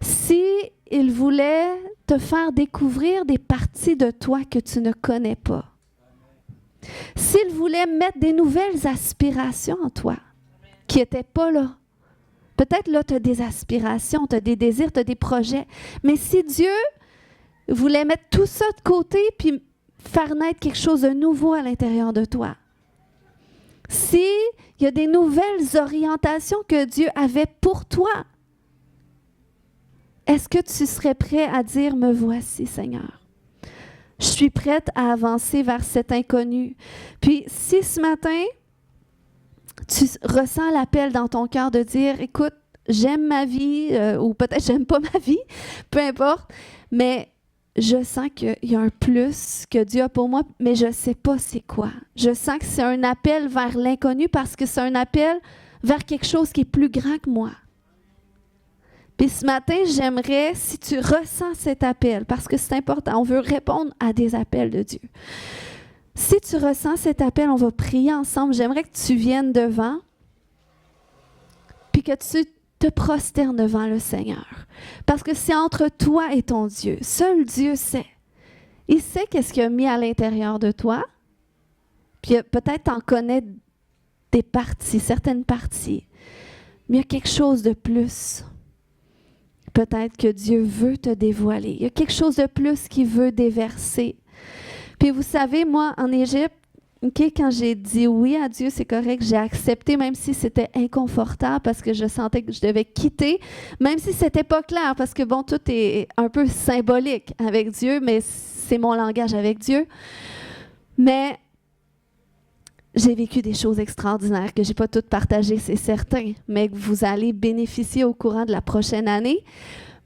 si il voulait te faire découvrir des parties de toi que tu ne connais pas, s'il voulait mettre des nouvelles aspirations en toi qui n'étaient pas là, peut-être là, tu as des aspirations, tu as des désirs, tu as des projets, mais si Dieu voulait mettre tout ça de côté puis faire naître quelque chose de nouveau à l'intérieur de toi, s'il y a des nouvelles orientations que Dieu avait pour toi, est-ce que tu serais prêt à dire, me voici, Seigneur? Je suis prête à avancer vers cet inconnu. Puis, si ce matin, tu ressens l'appel dans ton cœur de dire, écoute, j'aime ma vie, ou peut-être j'aime pas ma vie, peu importe, mais je sens qu'il y a un plus que Dieu a pour moi, mais je ne sais pas c'est quoi. Je sens que c'est un appel vers l'inconnu parce que c'est un appel vers quelque chose qui est plus grand que moi. Puis ce matin, j'aimerais, si tu ressens cet appel, parce que c'est important, on veut répondre à des appels de Dieu. Si tu ressens cet appel, on va prier ensemble. J'aimerais que tu viennes devant, puis que tu te prosternes devant le Seigneur. Parce que c'est entre toi et ton Dieu. Seul Dieu sait. Il sait qu'est-ce qu'il a mis à l'intérieur de toi. Puis peut-être t'en connais des parties, certaines parties. Mais il y a quelque chose de plus. Peut-être que Dieu veut te dévoiler. Il y a quelque chose de plus qu'il veut déverser. Puis vous savez, moi, en Égypte, quand j'ai dit oui à Dieu, c'est correct, j'ai accepté, même si c'était inconfortable, parce que je sentais que je devais quitter, même si c'était pas clair, parce que bon, tout est un peu symbolique avec Dieu, mais c'est mon langage avec Dieu. Mais j'ai vécu des choses extraordinaires que je n'ai pas toutes partagées, c'est certain, mais que vous allez bénéficier au courant de la prochaine année.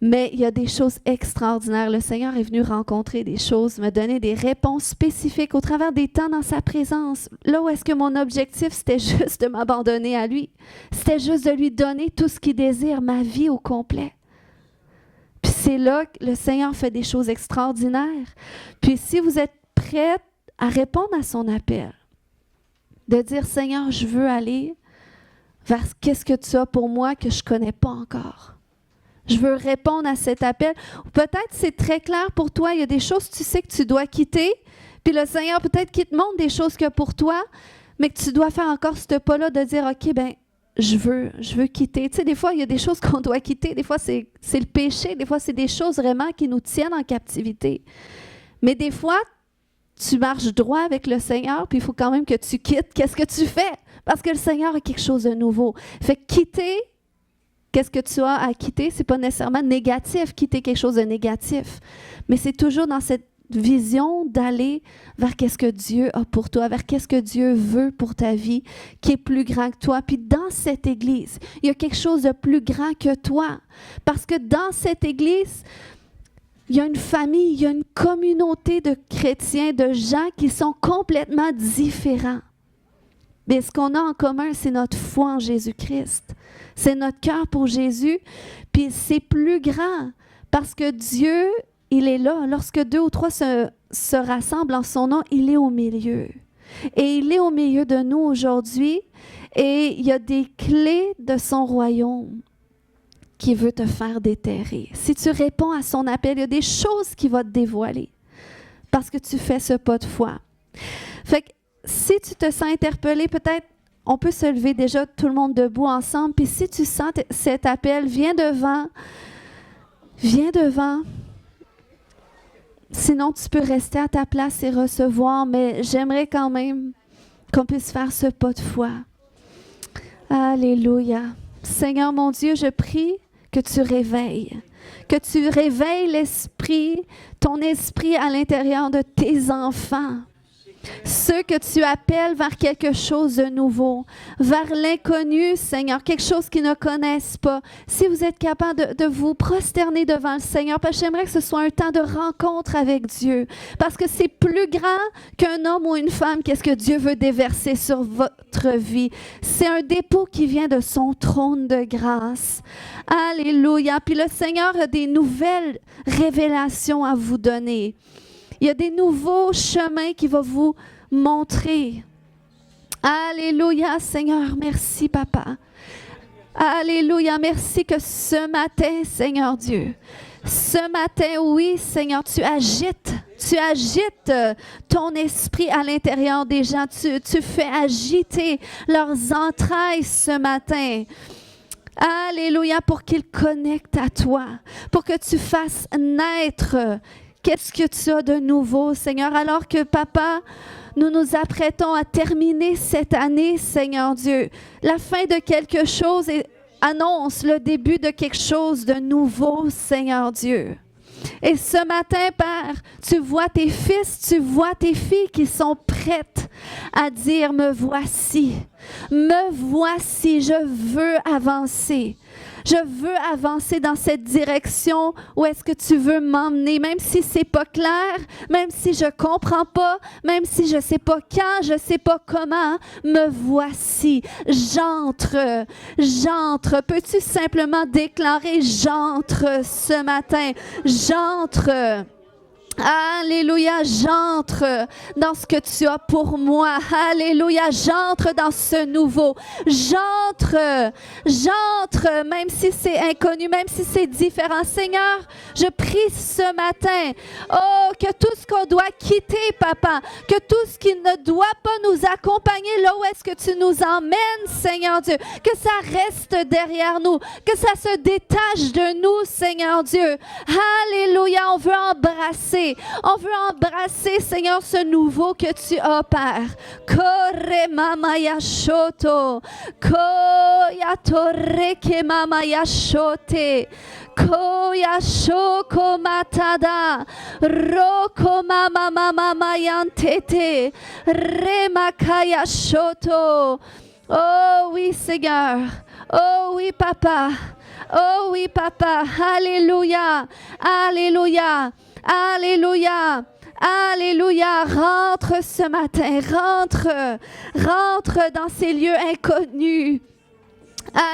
Mais il y a des choses extraordinaires. Le Seigneur est venu rencontrer des choses, me donner des réponses spécifiques au travers des temps dans sa présence. Là où est-ce que mon objectif, c'était juste de m'abandonner à lui. C'était juste de lui donner tout ce qu'il désire, ma vie au complet. Puis c'est là que le Seigneur fait des choses extraordinaires. Puis si vous êtes prête à répondre à son appel, de dire, Seigneur, je veux aller vers qu'est-ce que tu as pour moi que je ne connais pas encore. Je veux répondre à cet appel. Peut-être c'est très clair pour toi, il y a des choses que tu sais que tu dois quitter, puis le Seigneur peut-être qu'il te montre des choses qu'il y a pour toi, mais que tu dois faire encore ce pas-là de dire, OK, ben je veux quitter. Tu sais, des fois, il y a des choses qu'on doit quitter. Des fois, c'est le péché. Des fois, c'est des choses vraiment qui nous tiennent en captivité. Mais des fois, tu marches droit avec le Seigneur, puis il faut quand même que tu quittes. Qu'est-ce que tu fais? Parce que le Seigneur a quelque chose de nouveau. Fait que quitter, qu'est-ce que tu as à quitter? Ce n'est pas nécessairement négatif, quitter quelque chose de négatif. Mais c'est toujours dans cette vision d'aller vers qu'est-ce que Dieu a pour toi, vers qu'est-ce que Dieu veut pour ta vie, qui est plus grand que toi. Puis dans cette Église, il y a quelque chose de plus grand que toi. Parce que dans cette Église, il y a une famille, il y a une communauté de chrétiens, de gens qui sont complètement différents. Mais ce qu'on a en commun, c'est notre foi en Jésus-Christ. C'est notre cœur pour Jésus. Puis c'est plus grand parce que Dieu, il est là. Lorsque 2 ou 3 se rassemblent en son nom, il est au milieu. Et il est au milieu de nous aujourd'hui. Et il y a des clés de son royaume qui veut te faire déterrer. Si tu réponds à son appel, il y a des choses qu'il va te dévoiler parce que tu fais ce pas de foi. Fait que si tu te sens interpellé, peut-être on peut se lever déjà tout le monde debout ensemble. Puis si tu sens cet appel, viens devant. Viens devant. Sinon, tu peux rester à ta place et recevoir, mais j'aimerais quand même qu'on puisse faire ce pas de foi. Alléluia. Seigneur mon Dieu, je prie que tu réveilles l'esprit, ton esprit à l'intérieur de tes enfants. Ceux que tu appelles vers quelque chose de nouveau, vers l'inconnu, Seigneur, quelque chose qu'ils ne connaissent pas. Si vous êtes capable de vous prosterner devant le Seigneur, parce que j'aimerais que ce soit un temps de rencontre avec Dieu, parce que c'est plus grand qu'un homme ou une femme, qu'est-ce que Dieu veut déverser sur votre vie. C'est un dépôt qui vient de son trône de grâce. Alléluia. Puis le Seigneur a des nouvelles révélations à vous donner. Il y a des nouveaux chemins qu'il va vous montrer. Alléluia, Seigneur. Merci, Papa. Alléluia. Merci que ce matin, Seigneur Dieu, ce matin, oui, Seigneur, tu agites ton esprit à l'intérieur des gens. Tu fais agiter leurs entrailles ce matin. Alléluia, pour qu'ils connectent à toi, pour que tu fasses naître qu'est-ce que tu as de nouveau, Seigneur, alors que, Papa, nous nous apprêtons à terminer cette année, Seigneur Dieu. La fin de quelque chose annonce le début de quelque chose de nouveau, Seigneur Dieu. Et ce matin, Père, tu vois tes fils, tu vois tes filles qui sont prêtes à dire, me voici, je veux avancer. Je veux avancer dans cette direction où est-ce que tu veux m'emmener, même si c'est pas clair, même si je comprends pas, même si je sais pas quand, je sais pas comment, me voici. J'entre. Peux-tu simplement déclarer j'entre ce matin? J'entre. Alléluia, j'entre dans ce que tu as pour moi. Alléluia, j'entre dans ce nouveau. J'entre, même si c'est inconnu, même si c'est différent. Seigneur, je prie ce matin, oh, que tout ce qu'on doit quitter, Papa, que tout ce qui ne doit pas nous accompagner là où est-ce que tu nous emmènes, Seigneur Dieu, que ça reste derrière nous, que ça se détache de nous, Seigneur Dieu. Alléluia, on veut embrasser. embrasser. On veut embrasser, Seigneur, ce nouveau que tu as, Père. Kore mama yashoto. Koya toreke mama yashote. Koya shoko matada. Roko mama mama yantete. Remakaya shoto. Oh oui, Seigneur. Oh oui, Papa. Oh oui, Papa. Alléluia. Alléluia. Alléluia. Alléluia. Rentre ce matin. Rentre dans ces lieux inconnus.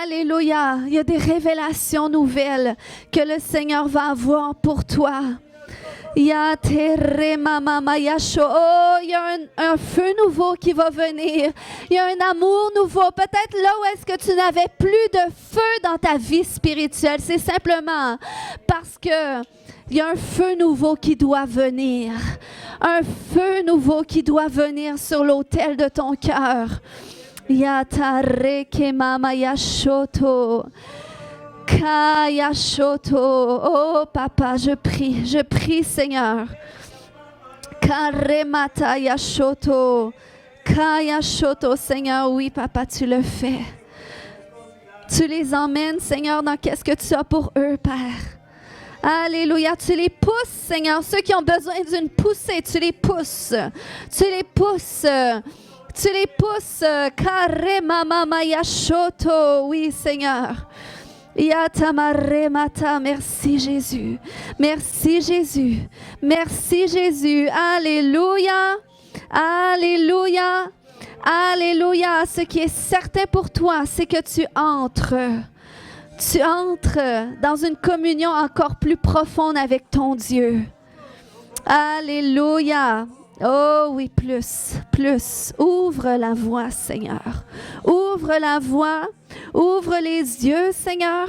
Alléluia. Il y a des révélations nouvelles que le Seigneur va avoir pour toi. Oh, il y a un feu nouveau qui va venir. Il y a un amour nouveau. Peut-être là où est-ce que tu n'avais plus de feu dans ta vie spirituelle, c'est simplement parce que il y a un feu nouveau qui doit venir. Un feu nouveau qui doit venir sur l'autel de ton cœur. Yatareke mama yashoto. Kayashoto. Oh, Papa, je prie, Seigneur. Karemata yashoto. Kayashoto, Seigneur, oui, Papa, tu le fais. Tu les emmènes, Seigneur, dans qu'est-ce que tu as pour eux, Père. Alléluia, tu les pousses, Seigneur. Ceux qui ont besoin d'une poussée, tu les pousses. Tu les pousses. Tu les pousses. Karemama yashoto. Oui, Seigneur. Yatamaremata, merci Jésus. Merci Jésus. Merci Jésus. Alléluia. Alléluia. Alléluia. Ce qui est certain pour toi, c'est que tu entres dans une communion encore plus profonde avec ton Dieu. Alléluia. Oh oui, plus. Ouvre la voie, Seigneur. Ouvre la voie. Ouvre les yeux, Seigneur.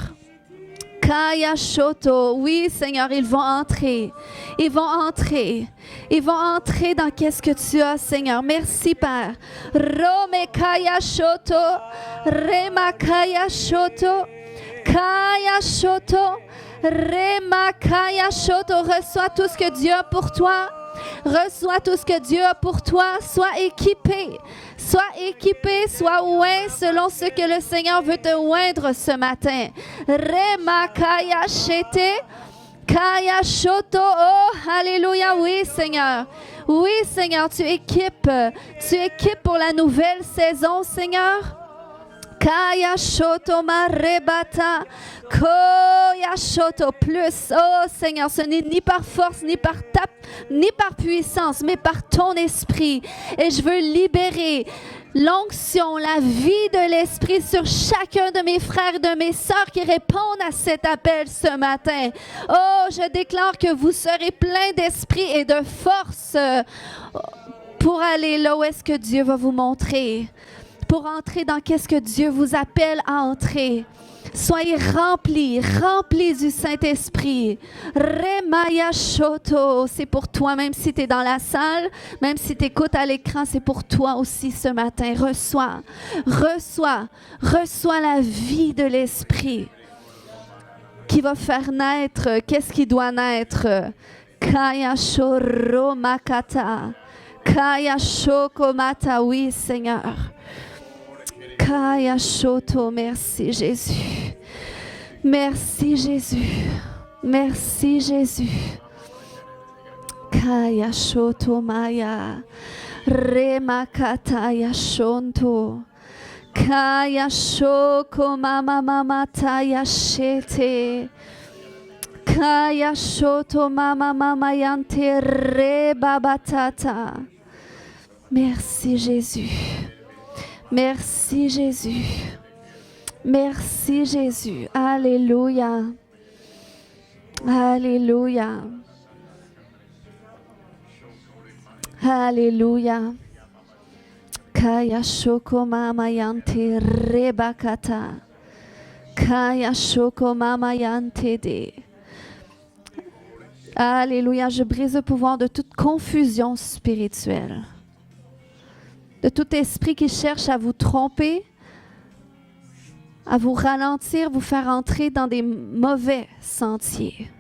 Kaya Shoto. Oui, Seigneur, ils vont entrer. Ils vont entrer dans qu'est-ce que tu as, Seigneur. Merci, Père. Rome Kaya Shoto. Rema Kaya Shoto. Kaya Shoto. Rema Kaya Shoto. Reçois tout ce que Dieu a pour toi. Reçois tout ce que Dieu a pour toi. Sois équipé, sois oint selon ce que le Seigneur veut te oindre ce matin. Rema kaya shete, kaya shoto. Oh, alléluia, oui Seigneur. Oui Seigneur, tu équipes pour la nouvelle saison, Seigneur. Kaya shoto marebata, koya shoto plus. Oh Seigneur, ce n'est ni par force, ni par puissance, mais par ton esprit. Et je veux libérer l'onction, la vie de l'esprit sur chacun de mes frères et de mes sœurs qui répondent à cet appel ce matin. Oh, je déclare que vous serez pleins d'esprit et de force pour aller là où est-ce que Dieu va vous montrer. Pour entrer dans qu'est-ce que Dieu vous appelle à entrer. Soyez remplis du Saint-Esprit. Remaya Shoto, c'est pour toi, même si tu es dans la salle, même si tu écoutes à l'écran, c'est pour toi aussi ce matin. Reçois la vie de l'Esprit qui va faire naître, qu'est-ce qui doit naître? Kaya Shoro Makata, Kaya Shokomata, oui Seigneur. Kaya Shoto, merci Jésus. Merci Jésus. Merci Jésus. Kaya Shoto Maya. Remakata Yashonto. Kaya Shoko Mama Mama Taya Shete. Kaya Shoto Mama Mama Yante Rebabatata. Merci Jésus. Merci Jésus. Merci Jésus. Alléluia. Alléluia. Alléluia. Kaya shoko mama yante rebakata. Kaya shoko mama yante de. Alléluia. Je brise le pouvoir de toute confusion spirituelle. De tout esprit qui cherche à vous tromper, à vous ralentir, vous faire entrer dans des mauvais sentiers.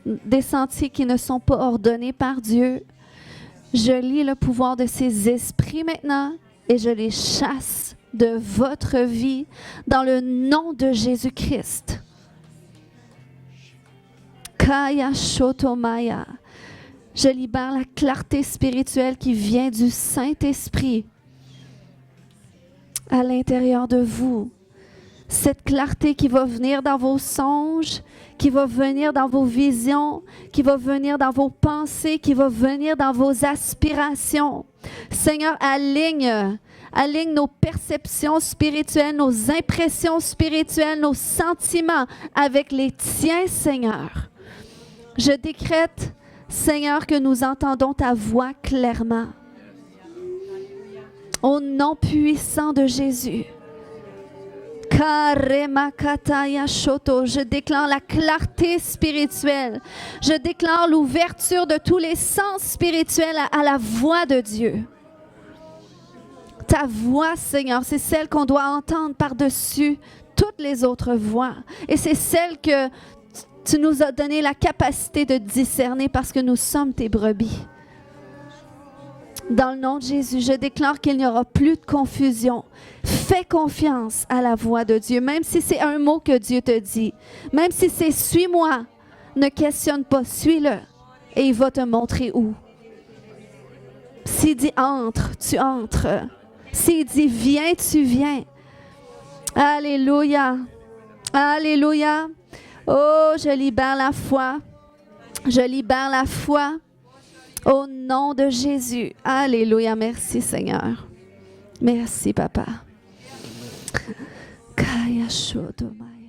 des sentiers qui ne sont pas ordonnés par Dieu. Je lis le pouvoir de ces esprits maintenant et je les chasse de votre vie dans le nom de Jésus-Christ. Kaya Shotomaya. Je libère la clarté spirituelle qui vient du Saint-Esprit à l'intérieur de vous. Cette clarté qui va venir dans vos songes, qui va venir dans vos visions, qui va venir dans vos pensées, qui va venir dans vos aspirations. Seigneur, aligne nos perceptions spirituelles, nos impressions spirituelles, nos sentiments avec les tiens, Seigneur. Je décrète, Seigneur, que nous entendons ta voix clairement. Au nom puissant de Jésus. Je déclare la clarté spirituelle. Je déclare l'ouverture de tous les sens spirituels à la voix de Dieu. Ta voix, Seigneur, c'est celle qu'on doit entendre par-dessus toutes les autres voix. Et c'est celle que tu nous as donné la capacité de discerner parce que nous sommes tes brebis. Dans le nom de Jésus, je déclare qu'il n'y aura plus de confusion. Fais confiance à la voix de Dieu, même si c'est un mot que Dieu te dit. Même si c'est « suis-moi », ne questionne pas, suis-le et il va te montrer où. S'il dit « entre », tu entres. S'il dit « viens », tu viens. Alléluia. Alléluia. Oh, je libère la foi. Je libère la foi. Au nom de Jésus. Alléluia. Merci, Seigneur. Merci, Papa. Kaya Shotomai.